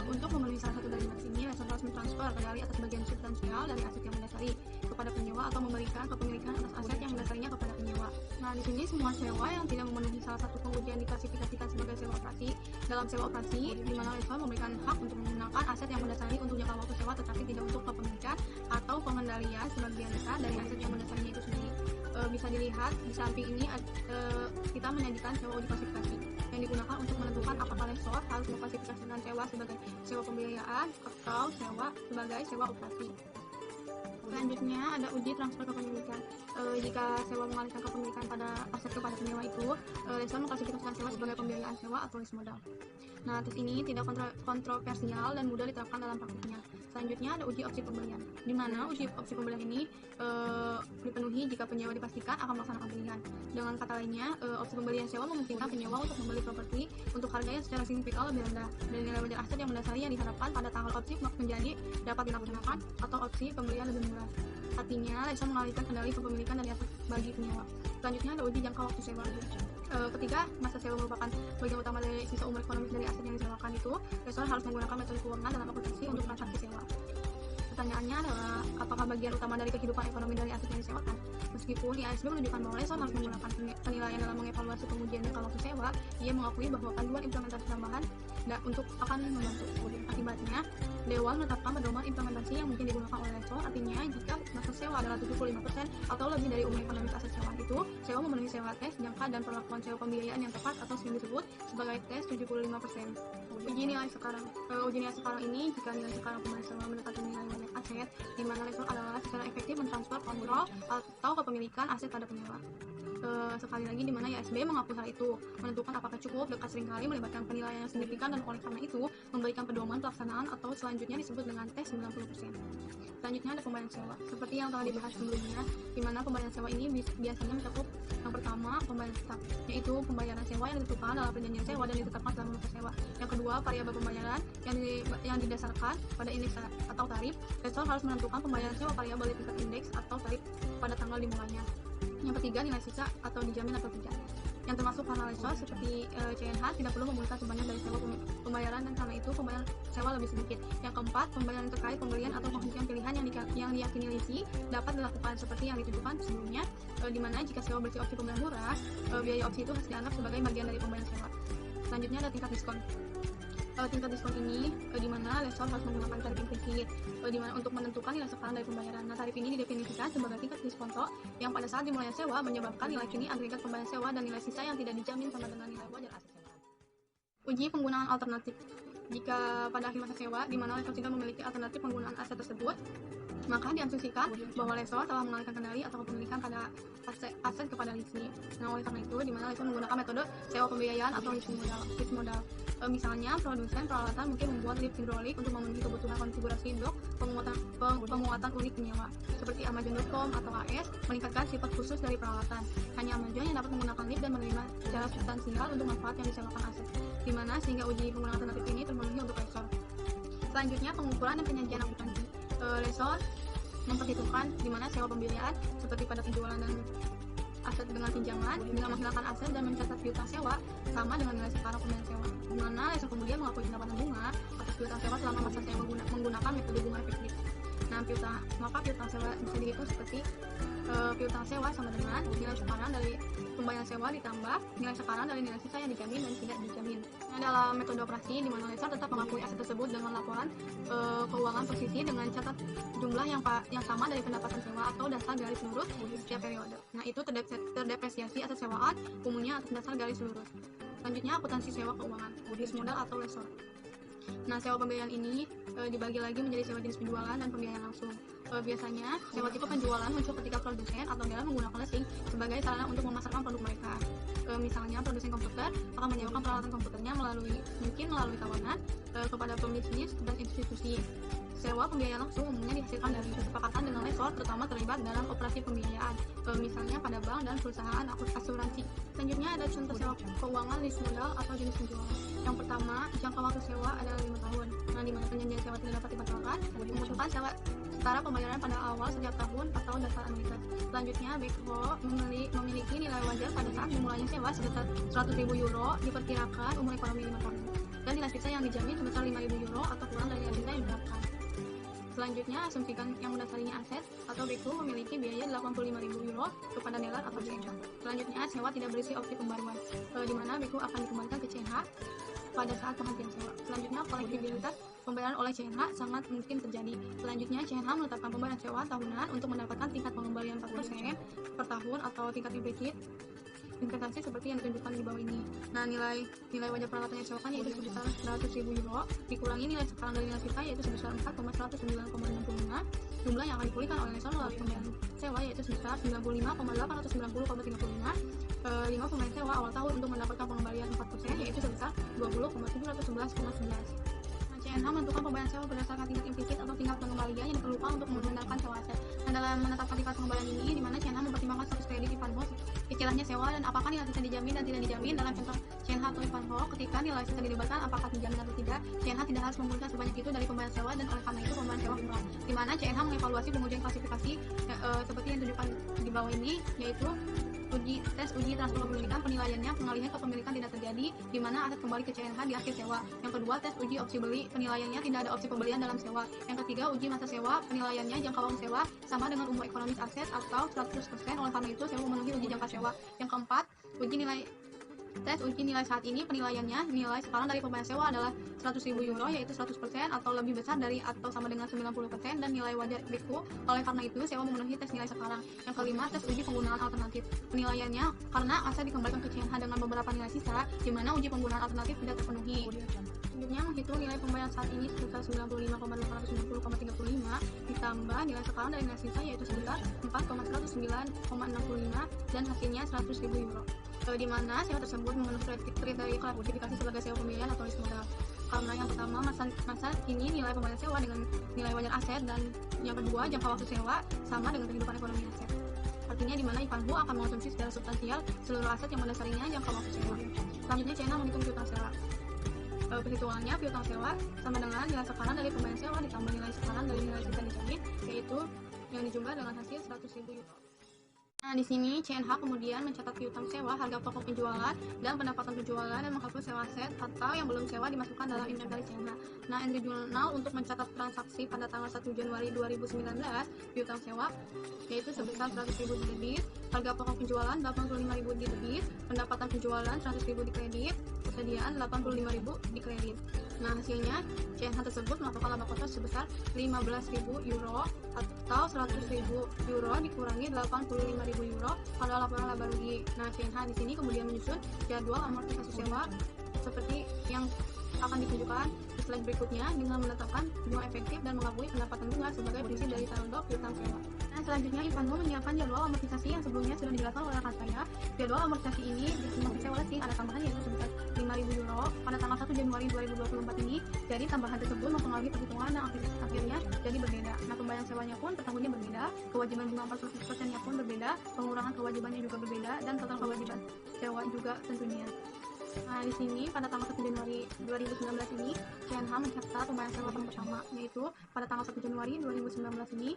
Untuk memenuhi salah satu dari 5 ini, lesor harus mentransfer kendali atas bagian substansial dari aset yang mendasari kepada penyewa atau memberikan kepemilikan atas aset yang mendasarinya kepada penyewa. Nah, di sini semua sewa yang tidak memenuhi salah satu pengujian diklasifikasikan sebagai sewa operasi. Dalam sewa operasi, di mana lessor memberikan hak untuk menggunakan aset yang mendasari untuk jangka waktu sewa tetapi tidak untuk kepemilikan atau pengendalian sebagian besar dari aset yang mendasarinya itu sendiri. Bisa dilihat di samping ini kita menyajikan sewa uji klasifikasi yang digunakan untuk menentukan apakah lessor harus mengklasifikasikan sewa sebagai sewa pembiayaan atau sewa sebagai sewa operasi. Selanjutnya ada uji transfer kepemilikan. Jika sewa mengalihkan kepemilikan pada aset kepada penyewa itu, lessor mengklasifikasikan sewa sebagai pembiayaan sewa atau lease modal. Nah, tes ini tidak kontroversial dan mudah diterapkan dalam praktiknya. Selanjutnya ada uji opsi pembelian, di mana uji opsi pembelian ini dipenuhi jika penyewa dipastikan akan melaksanakan pilihan. Dengan kata lainnya, opsi pembelian sewa memungkinkan penyewa untuk membeli properti untuk harga yang secara signifikan lebih rendah dari nilai wajar aset yang mendasari yang diharapkan pada tanggal opsi menjadi dapat dilaksanakan atau opsi pembelian lebih murah. Artinya, lessor mengalihkan kendali kepemilikan dari aset bagi penyewa. Selanjutnya ada uji jangka waktu sewa. Ketiga, masa sewa merupakan bagian utama dari sisa umur ekonomis dari aset yang disewakan itu, lessor harus menggunakan metode keuangan dalam akuntansi untuk transaksi sewa. Pertanyaannya adalah, apakah bagian utama dari kehidupan ekonomi dari aset yang disewakan? Meskipun IASB menunjukkan bahwa lessor harus menggunakan penilaian dalam mengevaluasi pengujian jangka waktu sewa, ia mengakui bahwa panduan implementasi tambahan untuk akan membantu. Akibatnya, Dewan menetapkan pedoman implementasi yang mungkin digunakan oleh lessor. Artinya, jika masa sewa adalah 75% atau lebih dari umur ekonomis aset sewa itu, sewa memenuhi sewa tes jangka dan perlakuan sewa pembiayaan yang tepat atau sering disebut sebagai tes 75%. Uji nilai sekarang. Uji nilai sekarang ini jika nilai sekarang pemain sewa mendekati nilai wajar aset, di mana lessor adalah secara efektif mentransfer kontrol atau kepemilikan aset pada penyewa. Sekali lagi di mana IASB mengakui hal itu, menentukan apakah cukup, dekat, seringkali melibatkan penilaian yang signifikan dan oleh karena itu memberikan pedoman pelaksanaan atau selanjutnya disebut dengan tes 90%. Selanjutnya ada pembayaran sewa. Seperti yang telah dibahas sebelumnya, di mana pembayaran sewa ini biasanya mencakup yang pertama, pembayaran tetap, yaitu pembayaran sewa yang ditentukan dalam perjanjian sewa dan ditetapkan dalam nota sewa. Yang kedua, variabel pembayaran yang didasarkan pada indeks atau tarif. Lessor harus menentukan pembayaran sewa variabel di tingkat indeks atau tarif pada tanggal dimulainya. Yang ketiga, nilai sisa atau dijamin atau tidak, yang termasuk karena lessor seperti CNH tidak perlu memulihkan sebanyak dari sewa pembayaran dan karena itu pembayaran sewa lebih sedikit. Yang keempat, pembayaran terkait pembelian atau penghentian pilihan yang diyakini lesi dapat dilakukan seperti yang ditunjukkan sebelumnya, di mana jika sewa bersih opsi pembelian murah, biaya opsi itu harus dianggap sebagai bagian dari pembayaran sewa. Selanjutnya ada tingkat diskon. Tingkat diskon ini di mana lessor harus menggunakan tarif implicit di mana untuk menentukan nilai sekarang dari pembayaran. Nah, tarif ini didefinisikan sebagai tingkat diskonto yang pada saat dimulai sewa menyebabkan nilai kini agregat pembayaran sewa dan nilai sisa yang tidak dijamin sama dengan nilai wajar aset sewa. Uji penggunaan alternatif. Jika pada akhir masa sewa di mana lessor tidak memiliki alternatif penggunaan aset tersebut, maka diasumsikan bahwa lessor telah mengalihkan kendali atau kepemilikan pada aset kepada leasing. Nah, oleh karena itu, di mana lessor menggunakan metode sewa pembiayaan atau leasing modal. Misalnya, produsen peralatan mungkin membuat lift hidrolik untuk memenuhi kebutuhan konfigurasi blok pemuatan unit penyewa, seperti Amazon.com atau AS, meningkatkan sifat khusus dari peralatan. Hanya Amazon yang dapat menggunakan lift dan menerima secara substansial untuk manfaat yang disewakan aset, di mana sehingga uji penggunaan alternatif ini terpenuhi untuk lessor. Selanjutnya, pengukuran dan penyajian akuntansi. Lessor memperhitungkan di mana sewa pembiayaan seperti pada penjualan dan aset dengan pinjaman dengan menghilangkan aset dan mencatat piutang sewa sama dengan nilai sekarang pembayaran sewa, di mana lessor kemudian mengakui pendapatan bunga atas piutang sewa selama masa sewa menggunakan metode bunga efektif. Nah, piutang sewa bisa dihitung seperti piutang sewa sama dengan nilai sekarang dari pembayaran sewa ditambah nilai sekarang dari nilai sisa yang dijamin dan tidak dijamin. Nah, dalam metode operasi di mana lessor tetap mengakui aset tersebut dengan laporan keuangan persisi dengan catat jumlah yang sama dari pendapatan sewa atau dasar garis lurus setiap periode. Nah, itu terdepresiasi aset sewaan umumnya atas dasar garis lurus. Selanjutnya, akuntansi sewa keuangan, lease modal atau lessor. Nah, sewa pembiayaan ini dibagi lagi menjadi sewa jenis penjualan dan pembiayaan langsung. Biasanya, sewa tipe penjualan muncul ketika produsen atau dealer menggunakan leasing sebagai sarana untuk memasarkan produk mereka. Misalnya, produsen komputer akan menyewakan peralatan komputernya mungkin melalui tawanan kepada pembisnis dan institusi. Sewa pembiayaan langsung umumnya dihasilkan dari kesepakatan dengan lessor, terutama terlibat dalam operasi pembiayaan, misalnya pada bank dan perusahaan asuransi. Selanjutnya ada contoh sewa keuangan lease modal atau jenis penjualan. Yang pertama, jangka waktu sewa adalah 5 tahun. Nah, di mana perjanjian sewa tidak dapat dibatalkan, membutuhkan sewa setara pembayaran pada awal setiap tahun atau dasar anuitas. Selanjutnya, BKO memiliki nilai wajar pada saat dimulainya sewa sebesar 100.000 euro, diperkirakan umur ekonomi 5 tahun. Dan nilai sisa yang dijamin sebesar 5.000 euro atau kurang dari nilai sisa yang diharapkan. Selanjutnya, asumsikan yang mendasarinya aset atau BQ memiliki biaya 85.000 euro kepada dealer atau CNH. Selanjutnya, sewa tidak berisi opsi pembaruan, di mana BQ akan dikembalikan ke CNH pada saat penghentian sewa. Selanjutnya, kolektibilitas pembayaran oleh CNH sangat mungkin terjadi. Selanjutnya, CNH menetapkan pembayaran sewa tahunan untuk mendapatkan tingkat pengembalian 4% per tahun atau tingkat implicit investasi seperti yang ditunjukkan di bawah ini. Nah, nilai wajar peralatan yang disewakan yaitu sebesar 100.000 euro dikurangi nilai sekarang dari nilai sisa yaitu sebesar 4,109,65. Jumlah yang akan dipulihkan oleh lesor melalui pembayaran sewa yaitu sebesar 95,890,35. 5 pemain sewa awal tahun untuk mendapatkan pengembalian 4% yaitu sebesar 20,711,11. CNH menentukan pembayaran sewa berdasarkan tingkat implisit atau tingkat pengembalian yang diperlukan untuk membenarkan sewa aset. Dan dalam menetapkan tingkat pengembalian ini, di mana CNH mempertimbangkan status kredit Ivanhoe, istilahnya sewa, dan apakah nilai sisa dijamin dan tidak dijamin. Dalam contoh CNH atau Ivanhoe, ketika nilai sisa dilibatkan apakah dijamin atau tidak, CNH tidak harus memulihkan sebanyak itu dari pembayaran sewa, dan oleh karena itu pembayaran sewa murah. Di mana CNH mengevaluasi pengujian klasifikasi seperti yang ditunjukkan di bawah ini, yaitu tes uji transfer kepemilikan, penilaiannya pengalihan kepemilikan tidak terjadi, di mana aset kembali ke CNH di akhir sewa. Yang kedua, tes uji opsi beli, penilaiannya tidak ada opsi pembelian dalam sewa. Yang ketiga, uji masa sewa, penilaiannya jangka waktu sewa sama dengan umur ekonomis aset atau 100%, oleh karena itu sewa memenuhi uji jangka sewa. Yang keempat, tes uji nilai saat ini, penilaiannya nilai sekarang dari pembayaran sewa adalah 100.000 euro yaitu 100% atau lebih besar dari atau sama dengan 90% dan nilai wajar BQ. Oleh karena itu sewa memenuhi tes nilai sekarang. Yang kelima, tes uji penggunaan alternatif, penilaiannya karena aset dikembalikan ke CNH dengan beberapa nilai sisa di mana uji penggunaan alternatif tidak terpenuhi. Selanjutnya, menghitung nilai pembayaran saat ini sebesar 95,890,35 ditambah nilai sekarang dari nilai sisa yaitu sebesar 4,109,65 dan hasilnya 100.000 euro. Di mana sewa tersebut memenuhi kriteria klasifikasi sebagai sewa pembiayaan atau lease modal. Karena yang pertama, masa kini nilai pembayaran sewa dengan nilai wajar aset, dan yang kedua, jangka waktu sewa sama dengan kehidupan ekonomi aset. Artinya di mana Ivanhoe akan mengonsumsi secara substansial seluruh aset yang mendasarinya jangka waktu sewa. Selanjutnya, CNH menghitung piutang sewa. Perhitungannya, piutang sewa sama dengan nilai sekarang dari pembayaran sewa ditambah nilai sekarang dari nilai sisa dijamin, yaitu yang dijumlah dengan hasil 100.000 euro. Nah, di sini CNH kemudian mencatat piutang sewa, harga pokok penjualan, dan pendapatan penjualan, dan menghapus sewa aset atau yang belum sewa dimasukkan dalam inventaris CNH. Nah, entry jurnal untuk mencatat transaksi pada tanggal 1 Januari 2019 piutang sewa yaitu sebesar 100.000 di debit, harga pokok penjualan 85.000 di debit, pendapatan penjualan 100.000 di kredit, persediaan 85.000 di kredit. Nah, hasilnya CNH tersebut melakukan laba kosong sebesar 15.000 euro atau 100.000 euro dikurangi 85.000 euro pada laporan laba rugi. Nah, CNH di sini kemudian menyusun jadwal amortisasi sewa seperti yang akan ditunjukkan di slide berikutnya dengan menetapkan bunga efektif dan mengakui pendapatan bunga sebagai prinsip dari saldo piutang sewa. Nah, selanjutnya Ivanhoe menyiapkan jadwal amortisasi yang sebelumnya sudah dijelaskan oleh rekan saya. Jadwal amortisasi ini disimulasi oleh Leasing ada tambahan yaitu sebesar 5.000 euro pada tanggal 1 Januari 2024 ini. Jadi tambahan tersebut mempengaruhi perhitungan dan aktivitas akhirnya jadi berbeda. Nah, pembayaran sewanya pun per tahunnya berbeda, kewajiban bunga 40%-nya pun berbeda, pengurangan kewajibannya juga berbeda, dan total kewajiban sewa juga tentunya. Nah, di sini pada tanggal 1 Januari 2019 ini CNH mencatat pembayaran sewa tahun pertama yaitu pada tanggal 1 Januari 2019 ini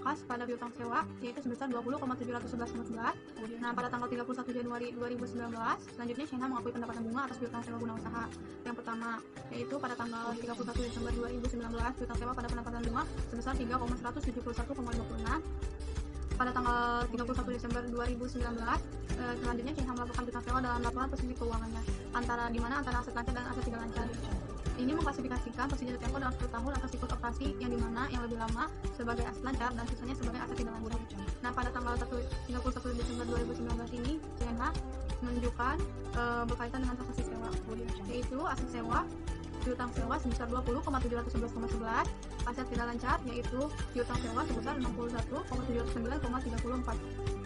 kas pada piutang sewa yaitu sebesar 20,711,11. Nah, pada tanggal 31 Januari 2019 selanjutnya CNH mengakui pendapatan bunga atas piutang sewa guna usaha. Yang pertama yaitu pada tanggal 31 Desember 2019 piutang sewa pada pendapatan bunga sebesar 3,171,56. Pada tanggal 31 Desember 2019, selanjutnya CNH melakukan piutang sewa dalam laporan posisi keuangannya, antara aset lancar dan aset tidak lancar. Ini mengklasifikasikan posisi tempo dalam 10 tahun atas siklus operasi yang dimana yang lebih lama sebagai aset lancar dan sisanya sebagai aset tidak lancar. Nah, pada tanggal 31 Desember 2019 ini CNH menunjukkan berkaitan dengan transaksi sewa, yaitu aset sewa piutang sewa sebesar 20,711,11, aset tidak lancar yaitu piutang sewa sebesar 61,709,34.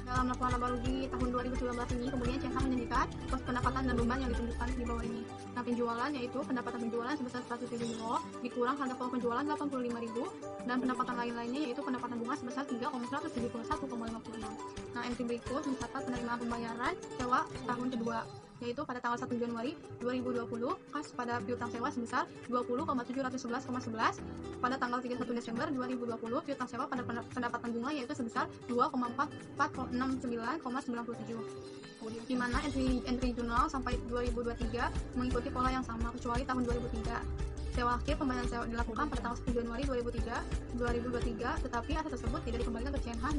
Dalam laporan laba rugi tahun 2019 ini kemudian CNH menjanjikan pos pendapatan dan beban yang ditunjukkan di bawah ini. Nah, penjualan yaitu pendapatan penjualan sebesar 100.000 euro dikurang harga pokok penjualan 85.000 dan pendapatan lain-lainnya yaitu pendapatan bunga sebesar 3,171,56. Nah, entry berikut mencatat penerimaan pembayaran sewa tahun kedua yaitu pada tanggal 1 Januari 2020 kas pada piutang sewa sebesar 20,711,11. Pada tanggal 31 Desember 2020 piutang sewa pada pendapatan bunga yaitu sebesar 2,469,97. Di mana entry jurnal sampai 2023 mengikuti pola yang sama kecuali tahun 2003. Sewa akhir pembayaran sewa dilakukan pada tanggal 1 Januari 2023, tetapi aset tersebut tidak dikembalikan ke CNH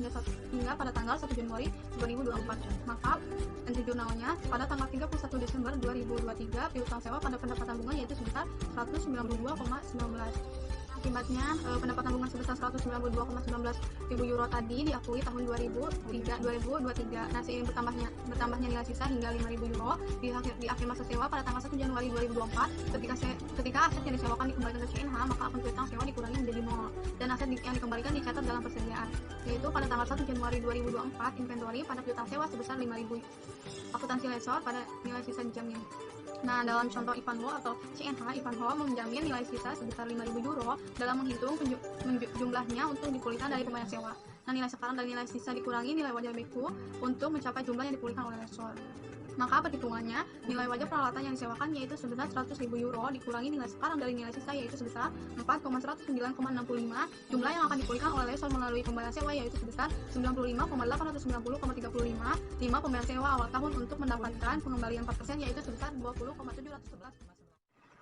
hingga pada tanggal 1 Januari 2024. Maka entry jurnalnya pada tanggal 31 Desember 2023 piutang sewa pada pendapatan bunga yaitu sebesar 192,19. Akibatnya pendapatan bunga sebesar 192,19 ribu euro tadi diakui tahun 2023. Nah, seiring bertambahnya nilai sisa hingga 5.000 euro di akhir masa sewa pada tanggal 1 Januari 2024, ketika aset yang disewakan dikembalikan ke CNH, maka akun piutang sewa dikurangi menjadi 0 dan aset yang dikembalikan dicatat dalam persediaan, yaitu pada tanggal 1 Januari 2024 inventory pada piutang sewa sebesar 5.000, akuntansi lessor pada nilai sisa dijamin. Nah, dalam contoh Ivanhoe atau CNH, Ivanhoe menjamin nilai sisa sebesar 5.000 euro dalam menghitung jumlahnya untuk dipulihkan dari pembayar sewa. Nah, nilai sekarang dari nilai sisa dikurangi nilai wajar baku untuk mencapai jumlah yang dipulihkan oleh lessor. Maka perhitungannya, nilai wajar peralatan yang disewakan yaitu sebesar 100.000 euro dikurangi nilai sekarang dari nilai sisa yaitu sebesar 4,109,65. Jumlah yang akan dipulihkan oleh lessor melalui pembayar sewa yaitu sebesar 95,890,35. 5 pembayar sewa awal tahun untuk mendapatkan pengembalian 4% yaitu sebesar 20,711.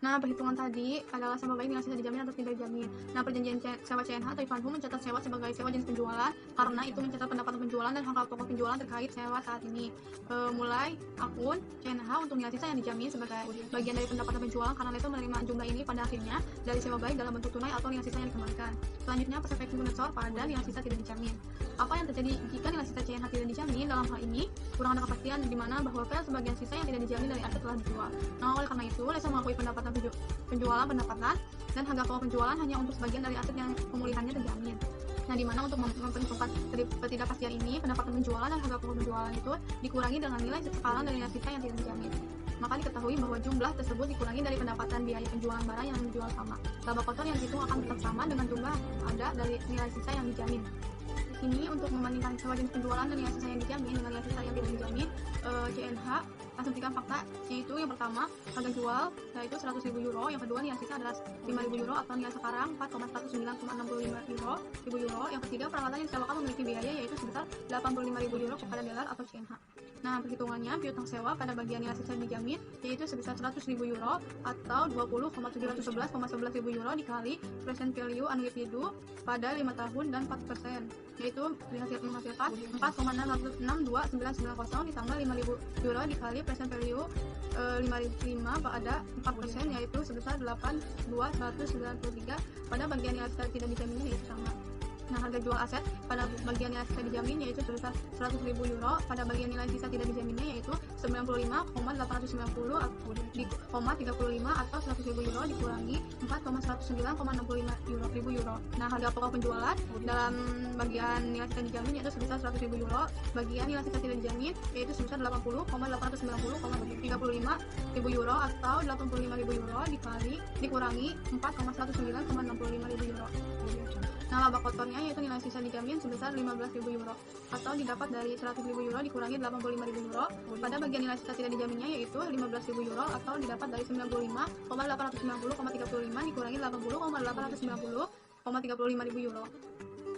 Nah, perhitungan tadi adalah sebagai nilai sisa dijamin atau tidak dijamin. Nah, perjanjian sewa CNH atau Ivanhoe mencatat sewa sebagai sewa jenis penjualan karena itu mencatat pendapatan penjualan dan angka pokok penjualan terkait sewa saat ini. Mulai akun CNH untuk nilai sisa yang dijamin sebagai bagian dari pendapatan penjualan karena itu menerima jumlah ini pada akhirnya dari sewa baik dalam bentuk tunai atau nilai sisa yang dikembalikan. Selanjutnya, perspektif lessor pada nilai sisa tidak dijamin. Apa yang terjadi jika nilai sisa CNH tidak dijamin? Dalam hal ini, kurang ada kepastian di mana bahwa file sebagian sisa yang tidak dijamin dari aset telah dijual. Nah, oleh karena itu, lessor mengakui penjualan pendapatan dan harga pokok penjualan hanya untuk sebagian dari aset yang pemulihannya terjamin. Nah, di mana untuk memperhitungkan ketidakpastian ini, pendapatan penjualan dan harga pokok penjualan itu dikurangi dengan nilai sekarang dari nilai sisa yang tidak dijamin. Maka diketahui bahwa jumlah tersebut dikurangi dari pendapatan biaya penjualan barang yang dijual sama. Laba kotor yang dihitung akan tetap sama dengan jumlah ada dari nilai sisa yang dijamin. Ini untuk membandingkan sewa jenis penjualan dan nilai sisa yang dijamin dengan nilai sisa yang tidak dijamin, CNH asumsikan fakta yaitu yang pertama harga jual yaitu 100.000 euro, yang kedua nilai sisa adalah 5.000 euro atau nilai sekarang 4,109,65 euro, yang ketiga peralatan yang disewakan memiliki biaya yaitu sebesar 85.000 euro kepada dealer atau CNH. Nah, perhitungannya piutang sewa pada bagian nilai sisa dijamin yaitu sebesar 100.000 euro atau 20,711,11.000 euro dikali present value unweighted due pada 5 tahun dan 4%, yaitu menghasilkan 4,62990 ditambah 5.000 euro dikali present value 5 pada 4% yaitu sebesar 8,293 pada bagian nilai sisa tidak dijamin yaitu sama. Nah, harga jual aset pada bagian nilai sisa dijamin yaitu sebesar 100.000 euro, pada bagian nilai sisa tidak dijaminnya yaitu 95,890,35 atau 100.000 euro dikurangi 4,109,65 euro. Nah, harga pokok penjualan dalam bagian nilai sisa dijamin yaitu sebesar 100.000 euro, bagian nilai sisa tidak dijamin yaitu sebesar 80,890,35 euro atau 85.000 euro dikurangi 4,109,65 euro. Nah, laba kotornya yaitu nilai sisa dijamin sebesar 15.000 euro atau didapat dari 100.000 euro dikurangi 85.000 euro, pada bagian nilai sisa tidak dijaminnya yaitu 15.000 euro atau didapat dari 95,890,35 dikurangi 80,890,35 euro.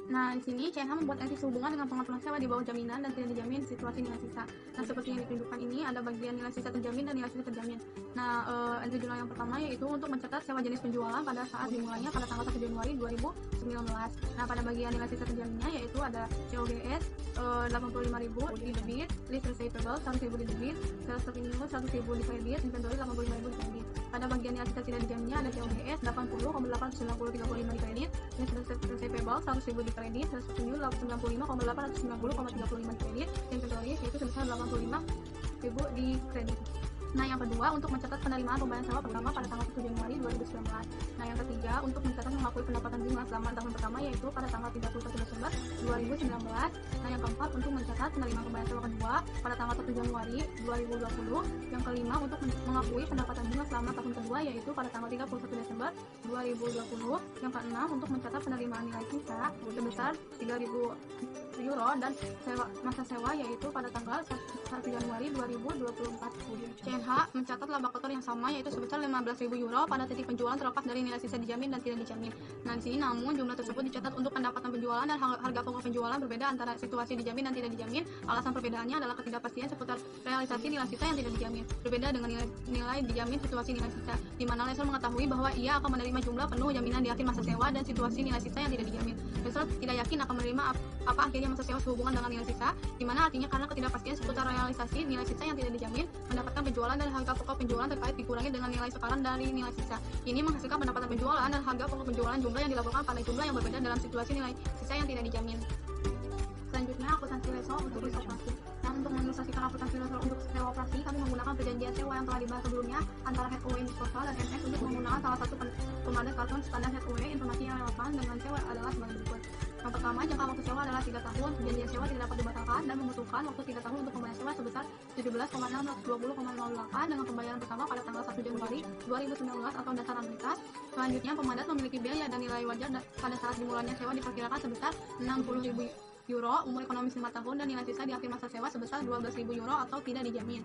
Nah, di sini CNH membuat entry sehubungan dengan pengaturan sewa di bawah jaminan dan tidak dijamin situasi nilai sisa. Nah, seperti yang ditunjukkan ini ada bagian nilai sisa terjamin dan nilai sisa terjamin. Nah, entry jurnal yang pertama yaitu untuk mencatat sewa jenis penjualan pada saat dimulainya pada tanggal 1 Januari 2019. Nah, pada bagian nilai sisa terjaminnya yaitu ada COGS 85.000 di debit, list receivable 100.000 di debit, sales revenue 100.000 di kredit, inventory 85.000 di kredit. Pada bagian nilai sisa tidak dijaminnya ada COGS 80,890,35 di kredit, list receivable 100.000 di kredit, sales revenue 95,890,35 di kredit, inventory yaitu sebesar 85.000 di kredit. Nah, yang kedua untuk mencatat penerimaan pembayaran sewa pertama pada tanggal 1 Januari 2019. Nah, yang ketiga untuk mencatat mengakui pendapatan bunga selama tahun pertama yaitu pada tanggal 31 Desember 2019. Nah, yang keempat untuk mencatat penerimaan pembayaran sewa kedua pada tanggal 1 Januari 2020. Yang kelima untuk mengakui pendapatan bunga selama tahun kedua yaitu pada tanggal 31 Desember 2020. Yang keenam untuk mencatat penerimaan nilai sisa sebesar 3.000 euro dan masa sewa yaitu pada tanggal 1 Januari 2024. CNH mencatat laba kotor yang sama yaitu sebesar 15.000 euro pada titik penjualan terlepas dari nilai sisa dijamin dan tidak dijamin. Nah, di sini namun jumlah tersebut dicatat untuk pendapatan penjualan dan harga pokok penjualan berbeda antara situasi dijamin dan tidak dijamin. Alasan perbedaannya adalah ketidakpastian seputar realisasi nilai sisa yang tidak dijamin. Berbeda dengan nilai dijamin situasi nilai sisa, di mana lessor mengetahui bahwa ia akan menerima jumlah penuh jaminan di akhir masa sewa dan situasi nilai sisa yang tidak dijamin. Lessor tidak yakin akan menerima apa akhirnya masa sewa sehubungan dengan nilai sisa, di mana artinya karena ketidakpastian seputar realisasi nilai sisa yang tidak dijamin, mendapatkan penjualan dan harga pokok penjualan terkait dikurangi dengan nilai sekarang dari nilai sisa. Ini menghasilkan pendapatan penjualan dan harga pokok penjualan jumlah yang dilaporkan pada jumlah yang berbeda dalam situasi nilai sisa yang tidak dijamin. Selanjutnya, akuntansi lessor untuk lease operasi. Nah, untuk mengilustrasikan akuntansi lessor untuk sewa operasi, kami menggunakan perjanjian sewa yang telah dibahas sebelumnya antara HOA Disposal dan MS untuk menggunakan salah satu pemadas karton standar HOA. Informasi yang relevan dengan sewa adalah sebagai berikut. Yang pertama, jangka waktu sewa adalah 3 tahun. Perjanjian sewa tidak dapat dibatalkan dan membutuhkan waktu 3 tahun untuk pembayaran sewa sebesar 17,620,08 dengan pembayaran pertama pada tanggal 1 Januari 2019 atau dasar anuitas. Selanjutnya, pemadas memiliki biaya dan nilai wajar pada saat dimulainya sewa diperkirakan sebesar 60.000 euro, umur ekonomis 5 tahun, dan nilai sisa di akhir masa sewa sebesar 12.000 euro atau tidak dijamin.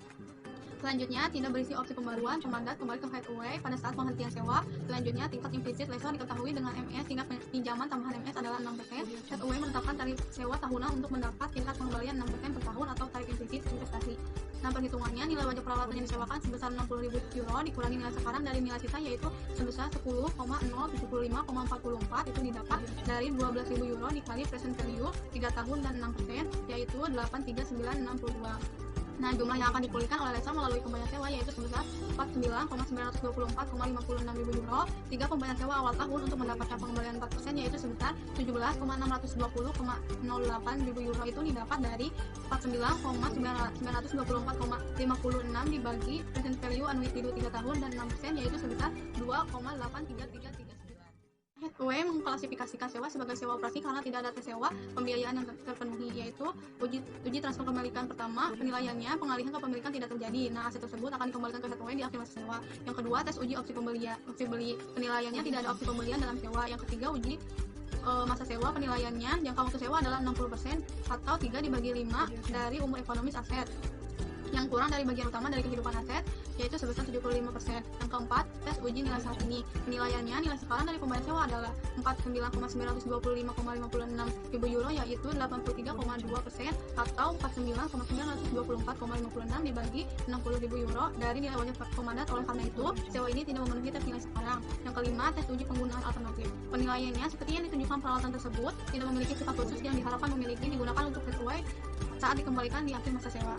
Selanjutnya, tidak berisi opsi pembaruan, pemadas kembali ke HOA pada saat penghentian sewa. Selanjutnya, tingkat implisit lessor diketahui dengan MS, tingkat pinjaman tambahan MS adalah 6%. HOA menetapkan tarif sewa tahunan untuk mendapat tingkat pengembalian 6% per tahun atau tarif implisit investasi. Nah, perhitungannya, nilai wajib peralatan yang disewakan sebesar 60.000 euro dikurangi nilai sekarang dari nilai sisa yaitu sebesar 10,075,44 itu didapat dari 12.000 euro dikali present value 3 tahun dan 6% yaitu 83962. Nah, jumlah yang akan dipulihkan oleh lessor melalui pembayaran sewa yaitu sebesar 49,924,56 euro. 3 pembayaran sewa awal tahun untuk mendapatkan pengembalian 4% yaitu sebesar 17,620,08 euro itu didapat dari 49,924,56 dibagi present value annuity 3 tahun dan 6% yaitu sebesar 2,83339. HOA mengklasifikasikan sewa sebagai sewa operasi karena tidak ada tes sewa pembiayaan yang terpenuhi, yaitu uji transfer kepemilikan pertama, penilaiannya pengalihan kepemilikan tidak terjadi. Nah, aset tersebut akan dikembalikan ke HOA di akhir masa sewa. Yang kedua, tes uji opsi beli, penilaiannya tidak ada opsi pembelian dalam sewa. Yang ketiga, uji masa sewa, penilaiannya jangka waktu sewa adalah 60% atau 3 dibagi 5 dari umur ekonomis aset. Yang kurang dari bagian utama dari kehidupan aset yaitu sebesar 75%. Yang keempat, tes uji nilai saat ini. Penilaiannya nilai sekarang dari pembayaran sewa adalah 49,925,56 euro yaitu 83,2% atau 49,924,56 dibagi 60.000 euro dari nilai wajib pemadat. Oleh karena itu, sewa ini tidak memenuhi tes nilai sekarang. Yang kelima, tes uji penggunaan alternatif. Penilaiannya seperti yang ditunjukkan peralatan tersebut tidak memiliki sifat khusus yang diharapkan memiliki digunakan untuk sesuai saat dikembalikan di akhir masa sewa.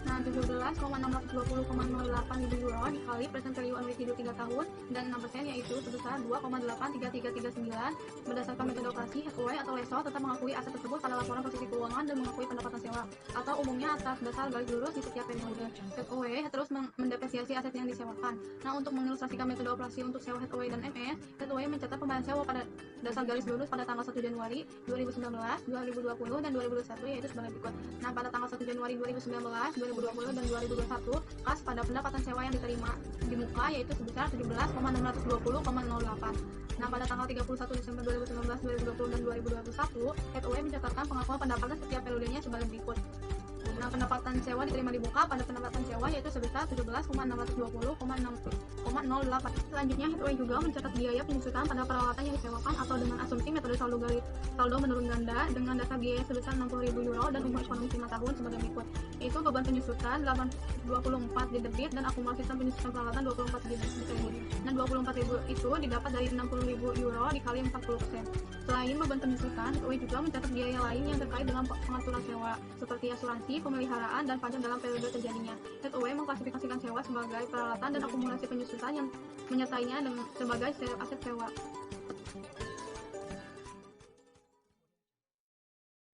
Nah, 17,620,08 euro dikali present value annuity 3 tahun dan 6% yaitu sebesar 2,83339. Berdasarkan metode operasi, HOA atau lessor tetap mengakui aset tersebut pada laporan posisi keuangan dan mengakui pendapatan sewa atau umumnya atas dasar garis lurus di setiap periode. HOA terus mendepresiasi aset yang disewakan. Nah, untuk mengilustrasikan metode operasi untuk sewa HOA dan MS, HOA mencatat pembayaran sewa pada dasar garis lurus pada tanggal 1 Januari 2019, 2020, dan 2021 yaitu sebagai berikut. Nah, pada tanggal 1 Januari 2019, 2020 dan 2021, kas pada pendapatan sewa yang diterima di muka yaitu sebesar 17,620,08. Nah, pada tanggal 31 Desember 2019, 2020 dan 2021, HOA mencatatkan pengakuan pendapatan setiap periodenya sebagai berikut. Nah, pendapatan sewa diterima di muka pada pendapatan sewa yaitu sebesar 17,620,08. Selanjutnya, HOA juga mencatat biaya penyusutan pada peralatan yang disewakan atau dengan asumsi metode saldo menurun ganda dengan dasar biaya sebesar 60.000 euro dan umur ekonomi 5 tahun sebagai berikut. Yaitu beban penyusutan 24 di debit dan akumulasi penyusutan peralatan 24 di kredit. Dan 24.000 itu didapat dari 60.000 euro dikali 40%. Selain beban penyusutan, HOA juga mencatat biaya lain yang terkait dengan pengaturan sewa seperti asuransi, pemeliharaan, dan pajak dalam periode terjadinya. HOA mengklasifikasikan sewa sebagai peralatan dan akumulasi penyusutan yang menyertainya sebagai aset sewa.